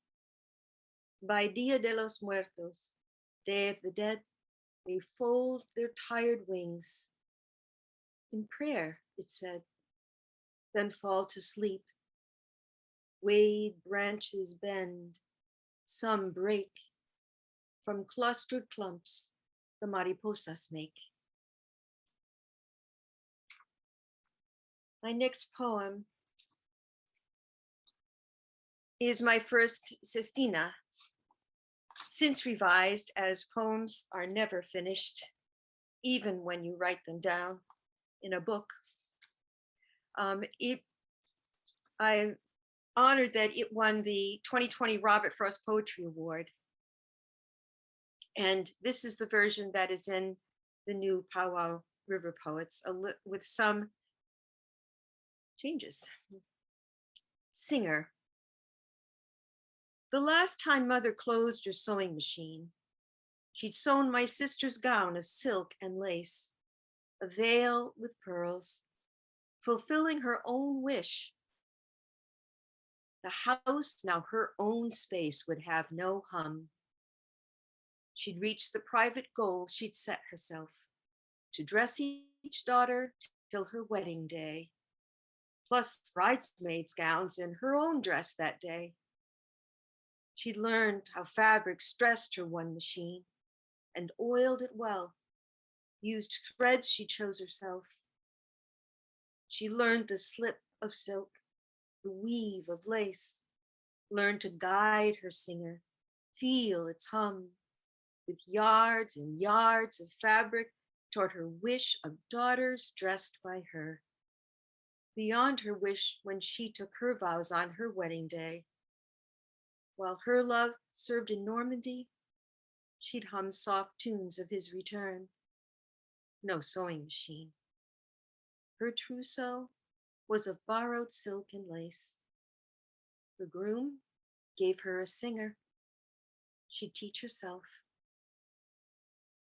By Dia de los Muertos, Day of the Dead, they fold their tired wings. In prayer, it said, then fall to sleep. Wade branches bend, some break. From clustered clumps, the mariposas make. My next poem is my first Sistina, since revised as poems are never finished, even when you write them down in a book. I'm honored that it won the 2020 Robert Frost Poetry Award. And this is the version that is in the new Powow River Poets with some changes. Singer. The last time mother closed her sewing machine, she'd sewn my sister's gown of silk and lace, a veil with pearls, fulfilling her own wish. The house, now her own space, would have no hum. She'd reached the private goal she'd set herself, to dress each daughter till her wedding day, plus bridesmaids' gowns and her own dress that day. She'd learned how fabric stressed her one machine and oiled it well, used threads she chose herself. She learned the slip of silk, the weave of lace, learned to guide her singer, feel its hum, with yards and yards of fabric toward her wish of daughters dressed by her. Beyond her wish when she took her vows on her wedding day. While her love served in Normandy, she'd hum soft tunes of his return. No sewing machine. Her trousseau was of borrowed silk and lace. The groom gave her a singer. She'd teach herself.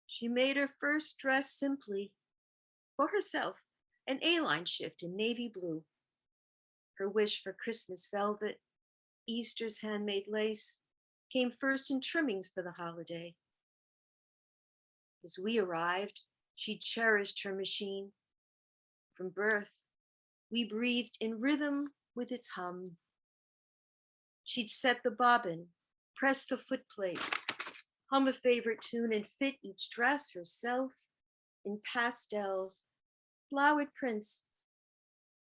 She made her first dress simply for herself, an A-line shift in navy blue. Her wish for Christmas velvet, Easter's handmade lace, came first in trimmings for the holiday. As we arrived, she cherished her machine. From birth, we breathed in rhythm with its hum. She'd set the bobbin, press the footplate, hum a favorite tune and fit each dress herself in pastels, flowered prints,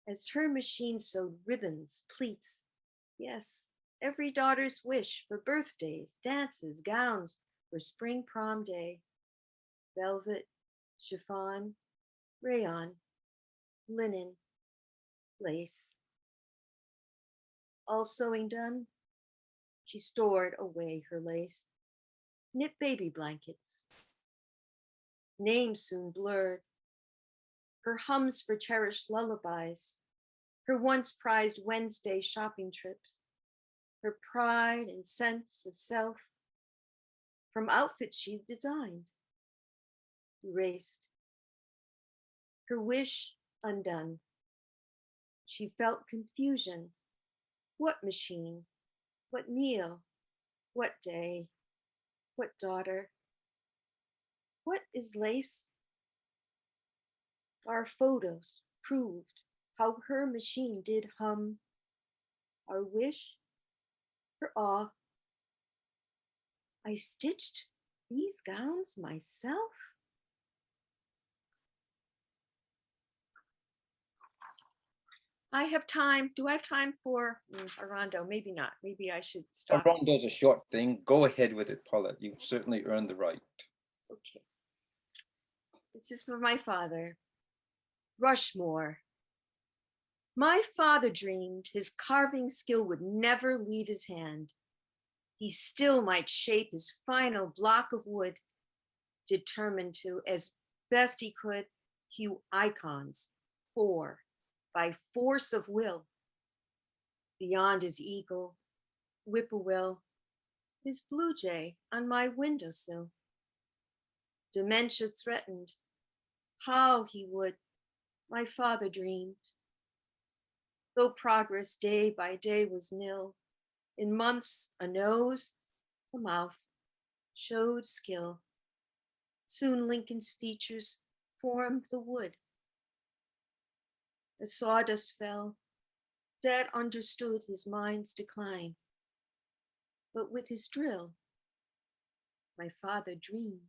as her machine sewed ribbons, pleats. Yes, every daughter's wish for birthdays, dances, gowns, for spring prom day. Velvet, chiffon, rayon, linen, lace. All sewing done, she stored away her lace, knit baby blankets. Names soon blurred, her hums for cherished lullabies, her once prized Wednesday shopping trips, her pride and sense of self, from outfits she designed, erased. Her wish undone. She felt confusion. What machine? What meal? What day? What daughter? What is lace? Our photos proved how her machine did hum. Our wish, her awe. I stitched these gowns myself? I have time. Do I have time for a rondo? Maybe not. Maybe I should A stop. rondo's a short thing. Go ahead with it, Paulette. You've certainly earned the right. Okay. This is for my father. Rushmore. My father dreamed his carving skill would never leave his hand. He still might shape his final block of wood, determined to, as best he could, hew icons by force of will. Beyond his eagle, whippoorwill, his blue jay on my windowsill. Dementia threatened. How he would, my father dreamed. Though progress day by day was nil, in months a nose, a mouth, showed skill. Soon Lincoln's features formed the wood. As sawdust fell, Dad understood his mind's decline. But with his drill, my father dreamed.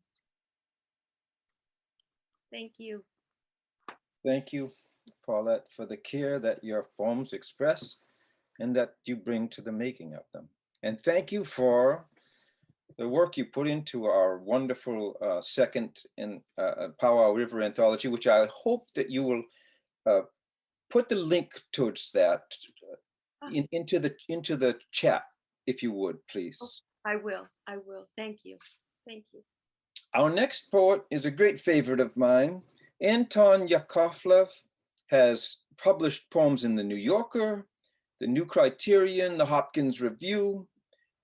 Thank you. Thank you, Paulette, for the care that your poems express and that you bring to the making of them. And thank you for the work you put into our wonderful second Powow River anthology, which I hope that you will put the link towards that into the chat, if you would, please. Oh, I will. Thank you. Thank you. Our next poet is a great favorite of mine. Anton Yakovlev has published poems in the New Yorker, the New Criterion, the Hopkins Review,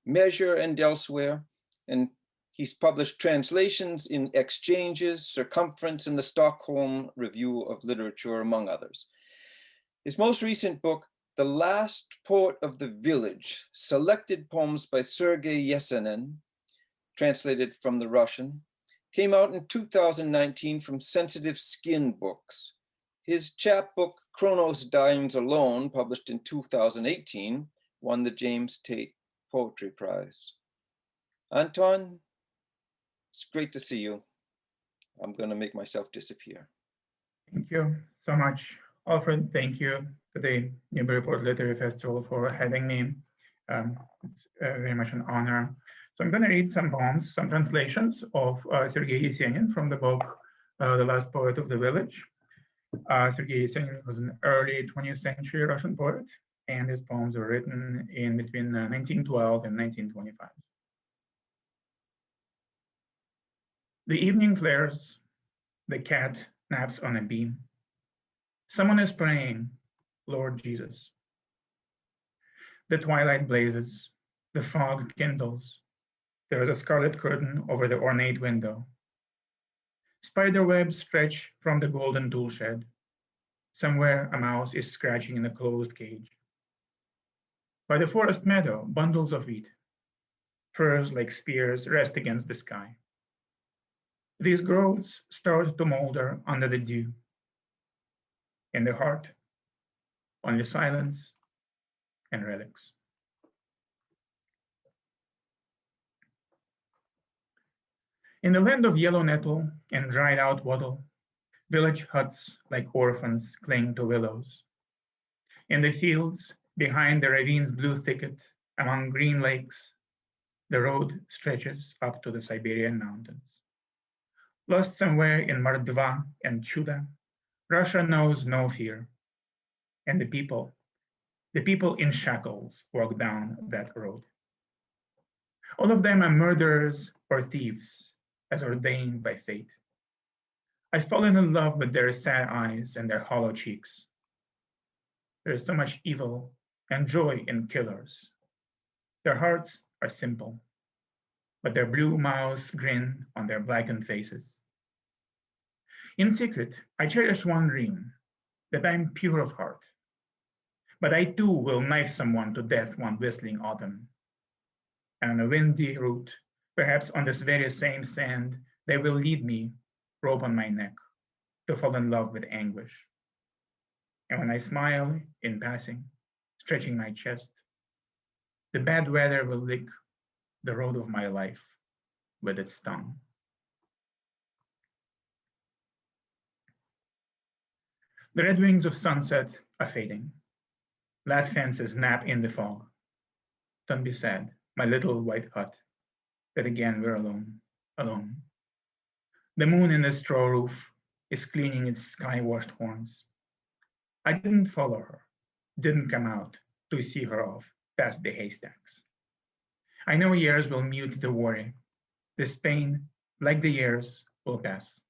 Measure, and elsewhere. And he's published translations in Exchanges, Circumference, and the Stockholm Review of Literature, among others. His most recent book, The Last Poet of the Village, Selected Poems by Sergei Yesenin, translated from the Russian, came out in 2019 from Sensitive Skin Books. His chapbook, Kronos Dines Alone, published in 2018, won the James Tate Poetry Prize. Anton, it's great to see you. I'm going to make myself disappear. Thank you so much, Alfred. Thank you to the Newburyport Literary Festival for having me. It's very much an honor. So I'm going to read some poems, some translations of Sergei Yesenin from the book, The Last Poet of the Village. Sergei Yesenin was an early 20th century Russian poet, and his poems were written in between 1912 and 1925. The evening flares, the cat naps on a beam. Someone is praying, Lord Jesus. The twilight blazes, the fog kindles. There is a scarlet curtain over the ornate window. Spider webs stretch from the golden tool shed. Somewhere a mouse is scratching in a closed cage. By the forest meadow, bundles of wheat. Firs like spears rest against the sky. These growths start to molder under the dew. In the heart, only silence and relics. In the land of yellow nettle and dried out wattle, village huts like orphans cling to willows. In the fields, behind the ravine's blue thicket, among green lakes, the road stretches up to the Siberian mountains. Lost somewhere in Mordva and Chuda, Russia knows no fear. And the people in shackles walk down that road. All of them are murderers or thieves, as ordained by fate. I've fallen in love with their sad eyes and their hollow cheeks. There is so much evil and joy in killers. Their hearts are simple, but their blue mouths grin on their blackened faces. In secret, I cherish one dream, that I'm pure of heart. But I too will knife someone to death one whistling autumn. And on a windy route, perhaps on this very same sand, they will lead me, rope on my neck, to fall in love with anguish. And when I smile in passing, stretching my chest, the bad weather will lick the road of my life with its tongue. The red wings of sunset are fading. Lat fences nap in the fog. Don't be sad, my little white hut, but again we're alone, alone. The moon in the straw roof is cleaning its sky-washed horns. I didn't follow her, didn't come out to see her off past the haystacks. I know years will mute the worry. This pain, like the years, will pass.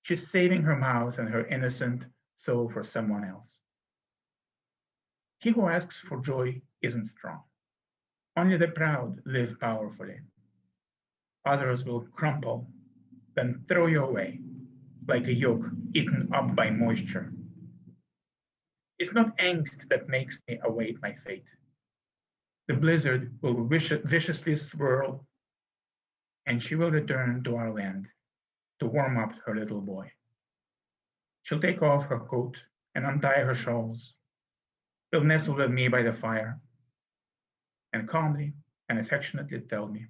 She's saving her mouth and her innocent soul for someone else. He who asks for joy isn't strong. Only the proud live powerfully. Others will crumple, then throw you away, like a yolk eaten up by moisture. It's not angst that makes me await my fate. The blizzard will viciously swirl, and she will return to our land to warm up her little boy. She'll take off her coat and untie her shawls. She'll nestle with me by the fire and calmly and affectionately tell me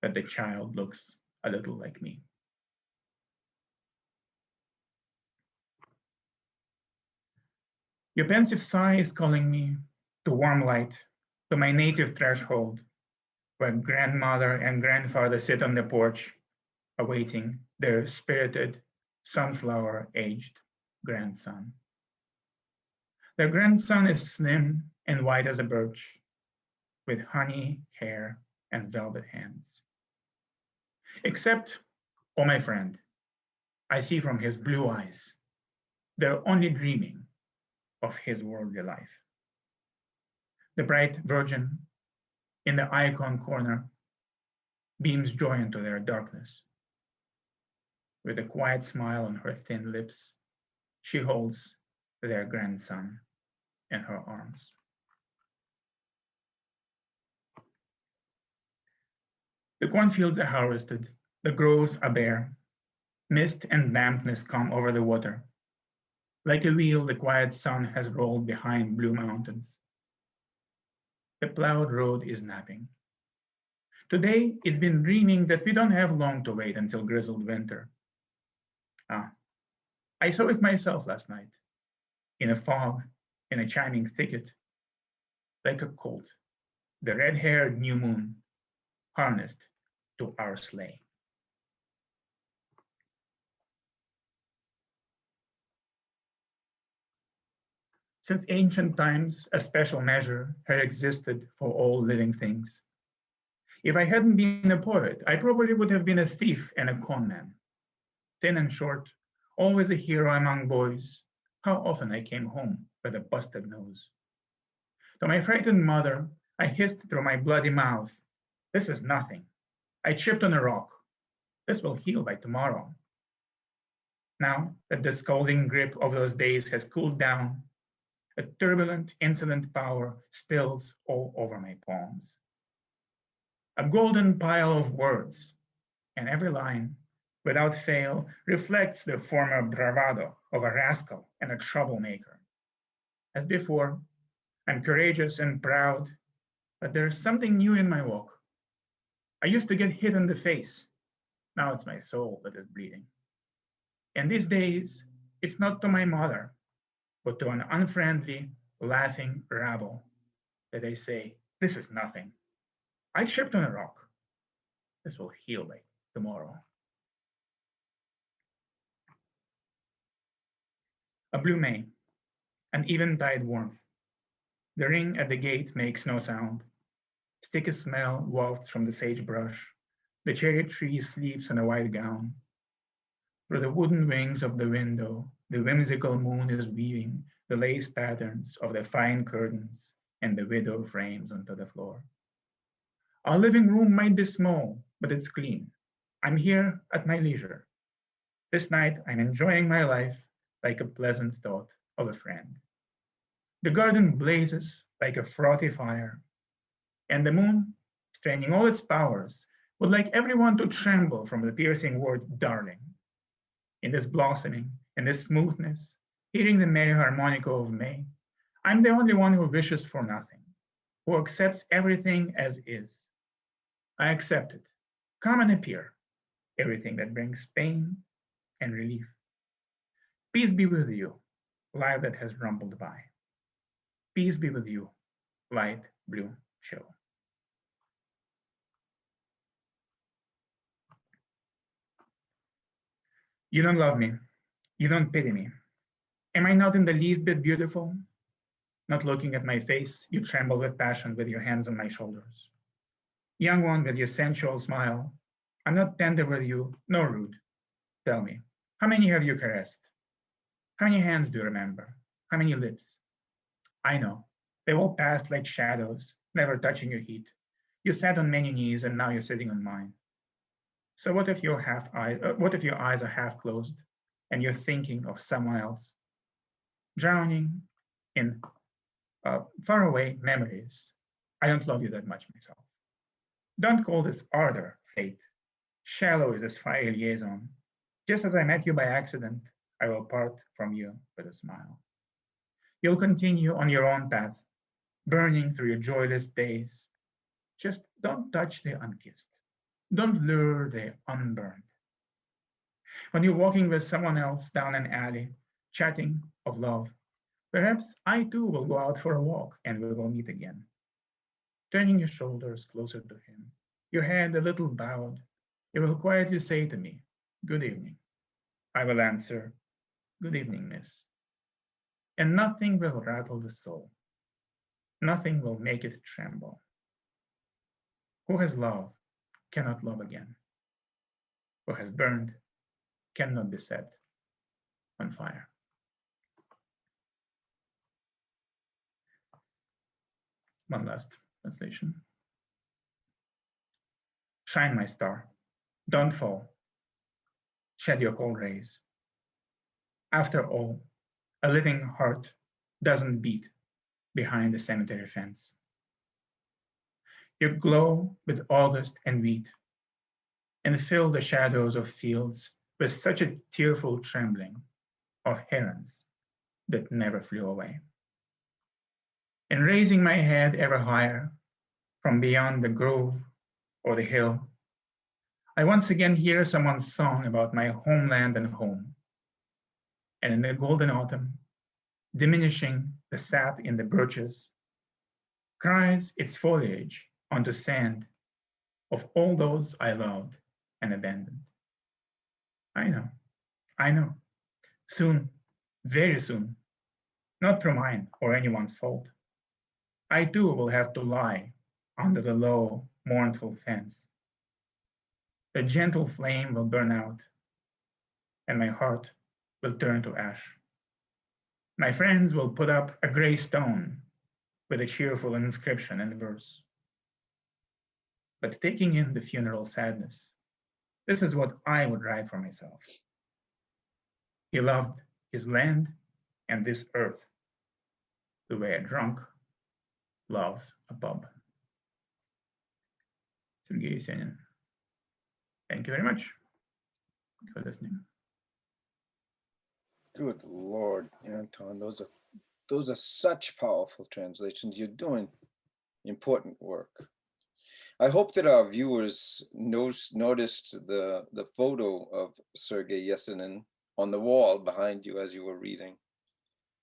that the child looks a little like me. Your pensive sigh is calling me to warm light, to my native threshold, where grandmother and grandfather sit on the porch, awaiting their spirited, sunflower-aged grandson. Their grandson is slim and white as a birch, with honey hair and velvet hands. Except, oh my friend, I see from his blue eyes, they're only dreaming of his worldly life. The bright virgin in the icon corner beams joy into their darkness. With a quiet smile on her thin lips, she holds their grandson in her arms. The cornfields are harvested, the groves are bare. Mist and dampness come over the water. Like a wheel, the quiet sun has rolled behind blue mountains. The plowed road is napping. Today, it's been dreaming that we don't have long to wait until grizzled winter. I saw it myself last night, in a fog, in a chiming thicket, like a colt, the red-haired new moon, harnessed to our sleigh. Since ancient times, a special measure had existed for all living things. If I hadn't been a poet, I probably would have been a thief and a conman. Thin and short, always a hero among boys, how often I came home with a busted nose. To my frightened mother, I hissed through my bloody mouth, "This is nothing. I chipped on a rock. This will heal by tomorrow." Now that the scalding grip of those days has cooled down, a turbulent, insolent power spills all over my palms. A golden pile of words, and every line, without fail, reflects the former bravado of a rascal and a troublemaker. As before, I'm courageous and proud, but there's something new in my walk. I used to get hit in the face. Now it's my soul that is bleeding. And these days, it's not to my mother, but to an unfriendly, laughing rabble that I say, "This is nothing. I tripped on a rock. This will heal by tomorrow." A blue May, an eventide warmth. The ring at the gate makes no sound. Sticky smell wafts from the sagebrush. The cherry tree sleeps in a white gown. Through the wooden wings of the window, the whimsical moon is weaving the lace patterns of the fine curtains and the widow frames onto the floor. Our living room might be small, but it's clean. I'm here at my leisure. This night, I'm enjoying my life like a pleasant thought of a friend. The garden blazes like a frothy fire, and the moon, straining all its powers, would like everyone to tremble from the piercing word "darling." In this blossoming, in this smoothness, hearing the merry harmonico of May, I'm the only one who wishes for nothing, who accepts everything as is. I accept it, come and appear, everything that brings pain and relief. Peace be with you, life that has rumbled by. Peace be with you, light blue chill. You don't love me. You don't pity me. Am I not in the least bit beautiful? Not looking at my face, you tremble with passion with your hands on my shoulders. Young one with your sensual smile, I'm not tender with you, nor rude. Tell me, how many have you caressed? How many hands do you remember? How many lips? I know, they all passed like shadows, never touching your heat. You sat on many knees and now you're sitting on mine. So what if your eyes are half closed and you're thinking of someone else, drowning in faraway memories? I don't love you that much myself. Don't call this ardor fate. Shallow is this fiery liaison. Just as I met you by accident, I will part from you with a smile. You'll continue on your own path, burning through your joyless days. Just don't touch the unkissed. Don't lure the unburned. When you're walking with someone else down an alley, chatting of love, Perhaps I too will go out for a walk and we will meet again. Turning your shoulders closer to him, your head a little bowed, he will quietly say to me, "Good evening." I will answer, "Good evening, miss." And nothing will rattle the soul. Nothing will make it tremble. Who has loved cannot love again. Who has burned cannot be set on fire. One last translation. Shine, my star, don't fall. Shed your cold rays. After all, a living heart doesn't beat behind the cemetery fence. You glow with August and wheat, and fill the shadows of fields with such a tearful trembling of herons that never flew away. And raising my head ever higher from beyond the grove or the hill, I once again hear someone's song about my homeland and home. And in the golden autumn, diminishing the sap in the birches, cries its foliage onto sand of all those I loved and abandoned. I know, soon, very soon, not through mine or anyone's fault, I too will have to lie under the low, mournful fence. The gentle flame will burn out, and my heart will turn to ash. My friends will put up a gray stone with a cheerful inscription and verse. But taking in the funeral sadness, this is what I would write for myself. He loved his land and this earth the way a drunk loves a pub. Sergei Yesenin. Thank you very much for listening. Good Lord, Anton, those are such powerful translations. You're doing important work. I hope that our viewers noticed the photo of Sergei Yesenin on the wall behind you as you were reading.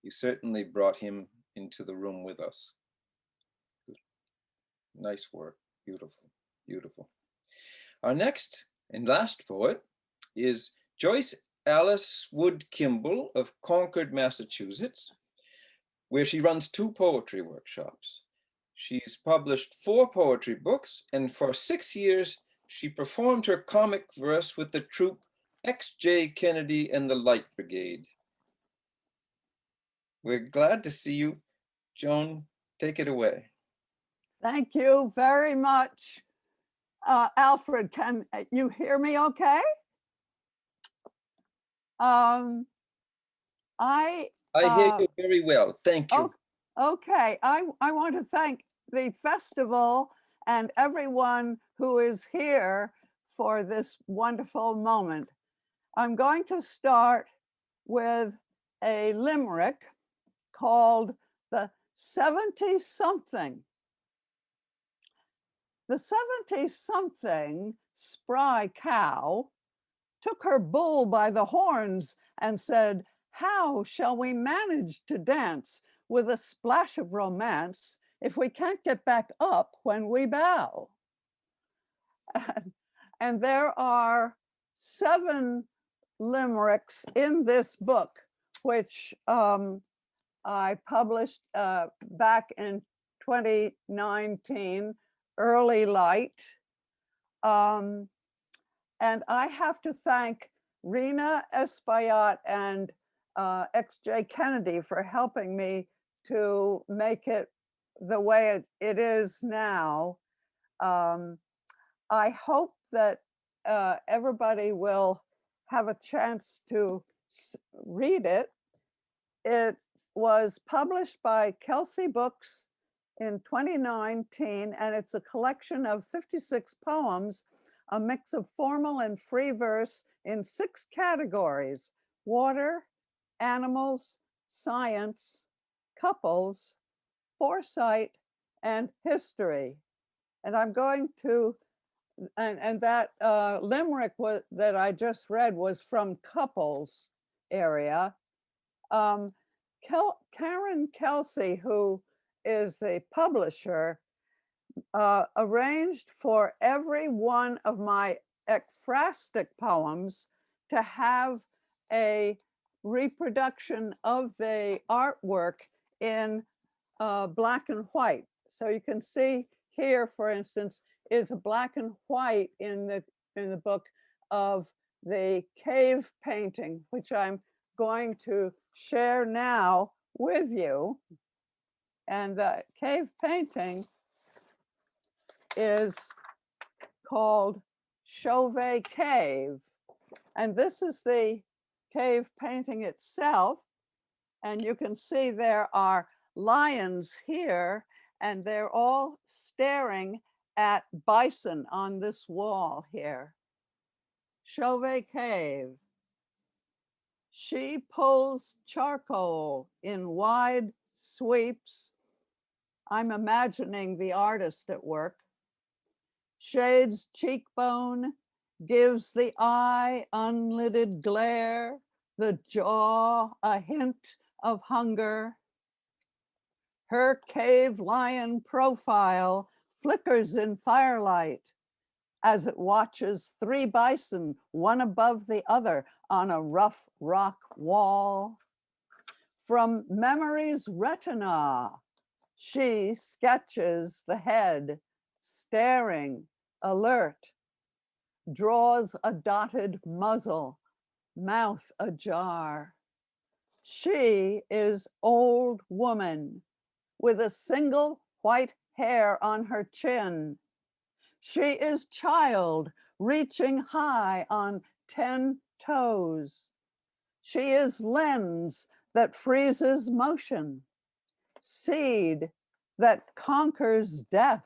You certainly brought him into the room with us. Nice work, beautiful, beautiful. Our next and last poet is Joyce Alice Wood Kimball of Concord, Massachusetts, where she runs 2 poetry workshops. She's published 4 poetry books, and for 6 years, she performed her comic verse with the troupe X.J. Kennedy and the Light Brigade. We're glad to see you. Joan, take it away. Thank you very much. Alfred, can you hear me okay? I hear you very well. Thank you. Okay, I want to thank the festival and everyone who is here for this wonderful moment. I'm going to start with a limerick called The 70-something. The 70-something spry cow took her bull by the horns and said, "How shall we manage to dance with a splash of romance if we can't get back up when we bow?" And there are 7 limericks in this book, which I published back in 2019, Early Light. And I have to thank Rena Espaillat and X.J. Kennedy for helping me to make it the way it is now. I hope that everybody will have a chance to read it. It was published by Kelsey Books in 2019, and it's a collection of 56 poems, a mix of formal and free verse in 6 categories: water, animals, science, couples, foresight, and history. And I'm going to, and that limerick that I just read was from couples area. Karen Kelsey, who is the publisher, arranged for every one of my ekphrastic poems to have a reproduction of the artwork in black and white. So you can see here, for instance, is a black and white in the book of the cave painting, which I'm going to share now with you. And the cave painting is called Chauvet Cave. And this is the cave painting itself. And you can see there are lions here, and they're all staring at bison on this wall here. Chauvet Cave. She pulls charcoal in wide sweeps. I'm imagining the artist at work. Shades cheekbone, gives the eye unlidded glare, the jaw a hint of hunger. Her cave lion profile flickers in firelight as it watches 3 bison, one above the other, on a rough rock wall. From memory's retina, she sketches the head, staring, alert, draws a dotted muzzle, mouth ajar. She is old woman with a single white hair on her chin. She is child reaching high on 10 toes. She is lens that freezes motion, seed that conquers death,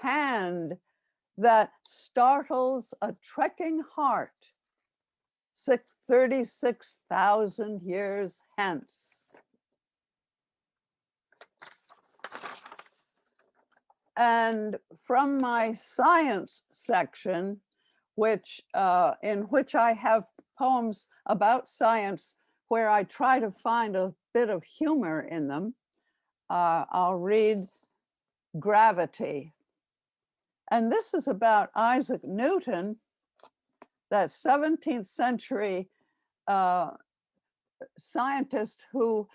hand that startles a trekking heart 36,000 years hence. And from my science section, which in which I have poems about science where I try to find a bit of humor in them, I'll read Gravity. And this is about Isaac Newton, that 17th century scientist who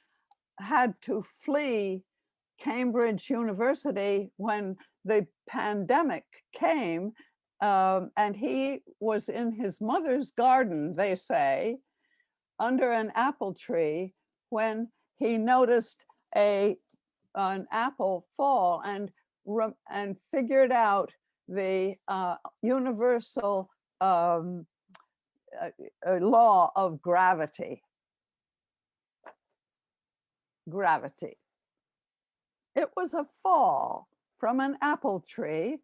had to flee Cambridge University when the pandemic came, and he was in his mother's garden, they say, under an apple tree when he noticed an apple fall and figured out the universal law of gravity. Gravity. It was a fall from an apple tree,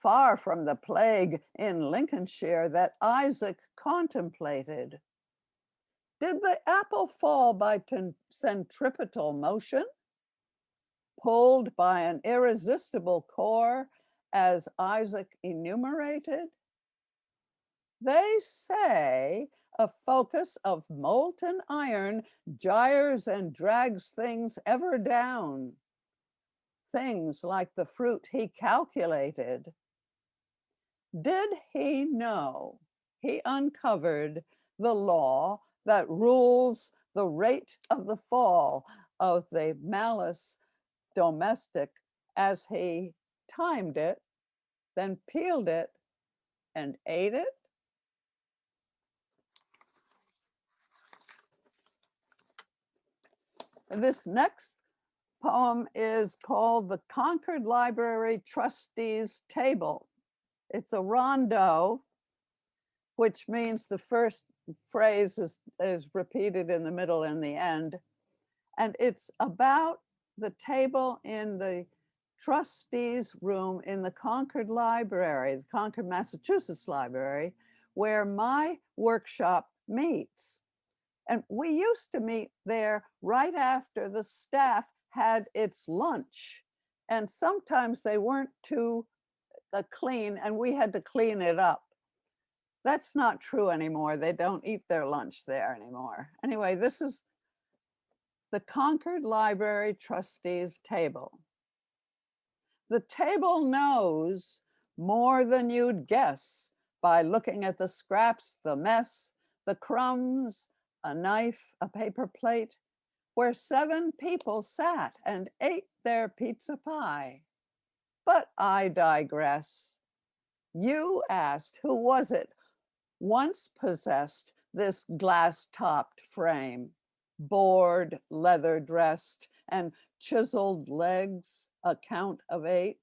far from the plague in Lincolnshire that Isaac contemplated. Did the apple fall by centripetal motion, pulled by an irresistible core, as Isaac enumerated? They say a focus of molten iron gyres and drags things ever down. Things like the fruit he calculated. Did he know he uncovered the law that rules the rate of the fall of the Malus domestic as he timed it, then peeled it and ate it? This next poem is called The Concord Library Trustees Table. It's a rondo, which means the first phrase is repeated in the middle and the end. And it's about the table in the trustees room in the Concord Library, the Concord, Massachusetts Library, where my workshop meets. And we used to meet there right after the staff had its lunch. And sometimes they weren't too clean and we had to clean it up. That's not true anymore. They don't eat their lunch there anymore. Anyway, this is The Concord Library Trustees table. The table knows more than you'd guess by looking at the scraps, the mess, the crumbs, a knife, a paper plate, where 7 people sat and ate their pizza pie. But I digress. You asked, who was it once possessed this glass-topped frame, board, leather dressed, and chiseled legs, a count of 8?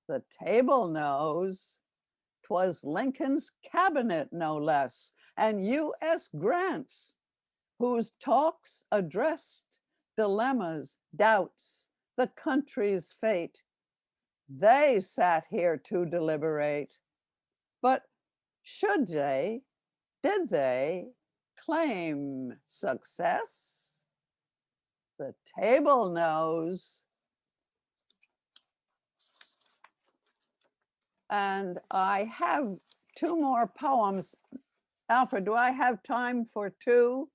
The table knows 'twas Lincoln's cabinet, no less, and U.S. Grant's, whose talks addressed dilemmas, doubts, the country's fate. They sat here to deliberate. But should they, did they claim success? The table knows. And I have 2 more poems. Alfred, do I have time for 2?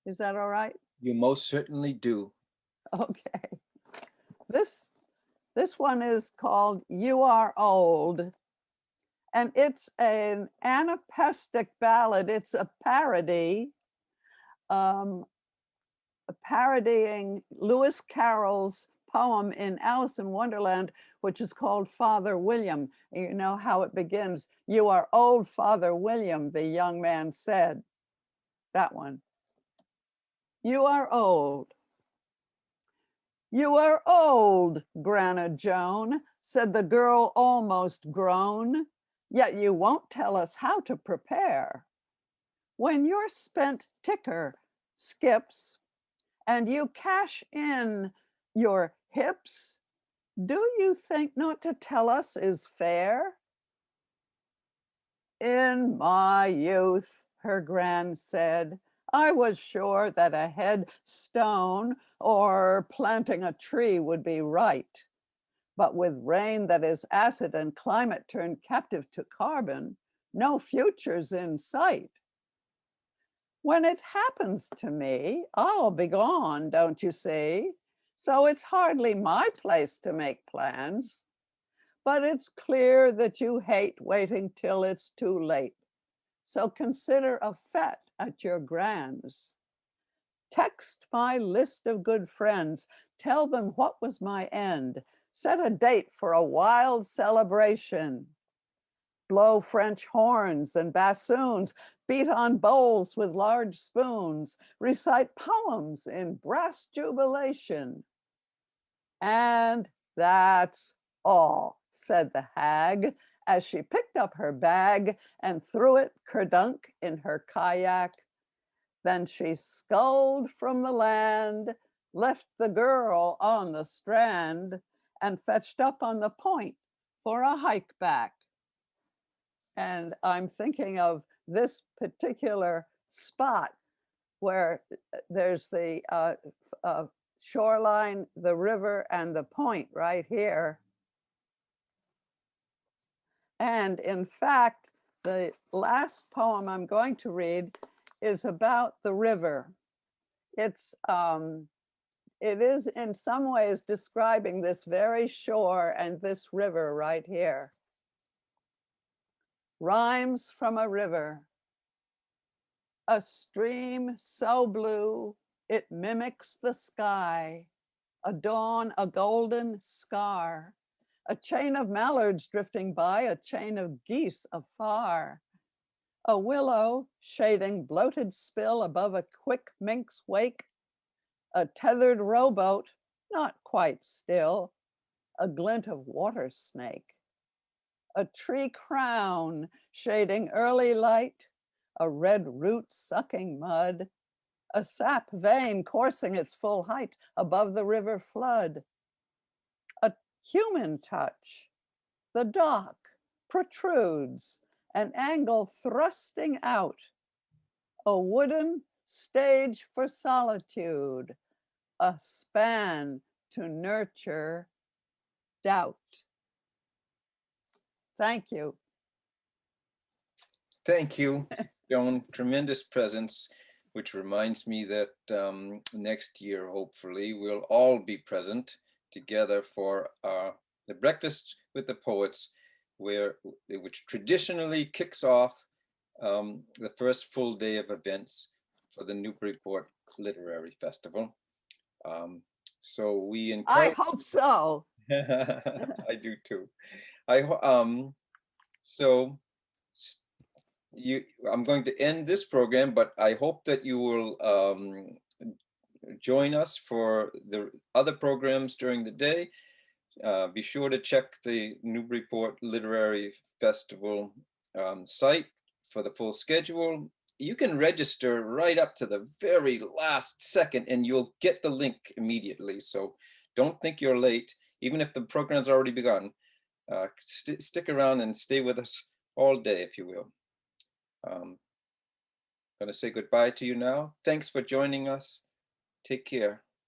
Is that all right? You most certainly do. Okay. This one is called You Are Old. And it's an anapaestic ballad. It's a parody, parodying Lewis Carroll's poem in Alice in Wonderland, which is called Father William. You know how it begins. You are old, Father William, the young man said. That one. You are old. You are old, Grana Joan, said the girl almost grown. Yet you won't tell us how to prepare. When your spent ticker skips and you cash in your hips, do you think not to tell us is fair? In my youth, her gran said, I was sure that a headstone or planting a tree would be right. But with rain that is acid and climate turned captive to carbon, no future's in sight. When it happens to me, I'll be gone, don't you see? So it's hardly my place to make plans. But it's clear that you hate waiting till it's too late. So consider a fete at your gran's. Text my list of good friends. Tell them what was my end. Set a date for a wild celebration. Blow French horns and bassoons. Beat on bowls with large spoons. Recite poems in brass jubilation. And that's all, said the hag, as she picked up her bag and threw it kerdunk in her kayak. Then she sculled from the land, left the girl on the strand, and fetched up on the point for a hike back. And I'm thinking of this particular spot where there's the shoreline, the river, and the point right here. And in fact, the last poem I'm going to read is about the river. It is in some ways describing this very shore and this river right here. Rhymes from a river. A stream so blue, it mimics the sky. A dawn, a golden scar. A chain of mallards drifting by, a chain of geese afar. A willow shading bloated spill above a quick mink's wake. A tethered rowboat, not quite still. A glint of water snake. A tree crown shading early light. A red root sucking mud. A sap vein coursing its full height above the river flood. A human touch. The dock protrudes, an angle thrusting out. A wooden stage for solitude. A span to nurture doubt. Thank you. Thank you, Joan. Tremendous presence. which reminds me that next year, hopefully, we'll all be present together for the Breakfast with the Poets, which traditionally kicks off the first full day of events for the Newburyport Literary Festival. So we I encourage. hope so. I do too. So I'm going to end this program, but I hope that you will join us for the other programs during the day. Be sure to check the Newburyport Literary Festival site for the full schedule. You can register right up to the very last second and you'll get the link immediately. So don't think you're late, even if the program's already begun. Stick around and stay with us all day, if you will. I'm going to say goodbye to you now. Thanks for joining us. Take care.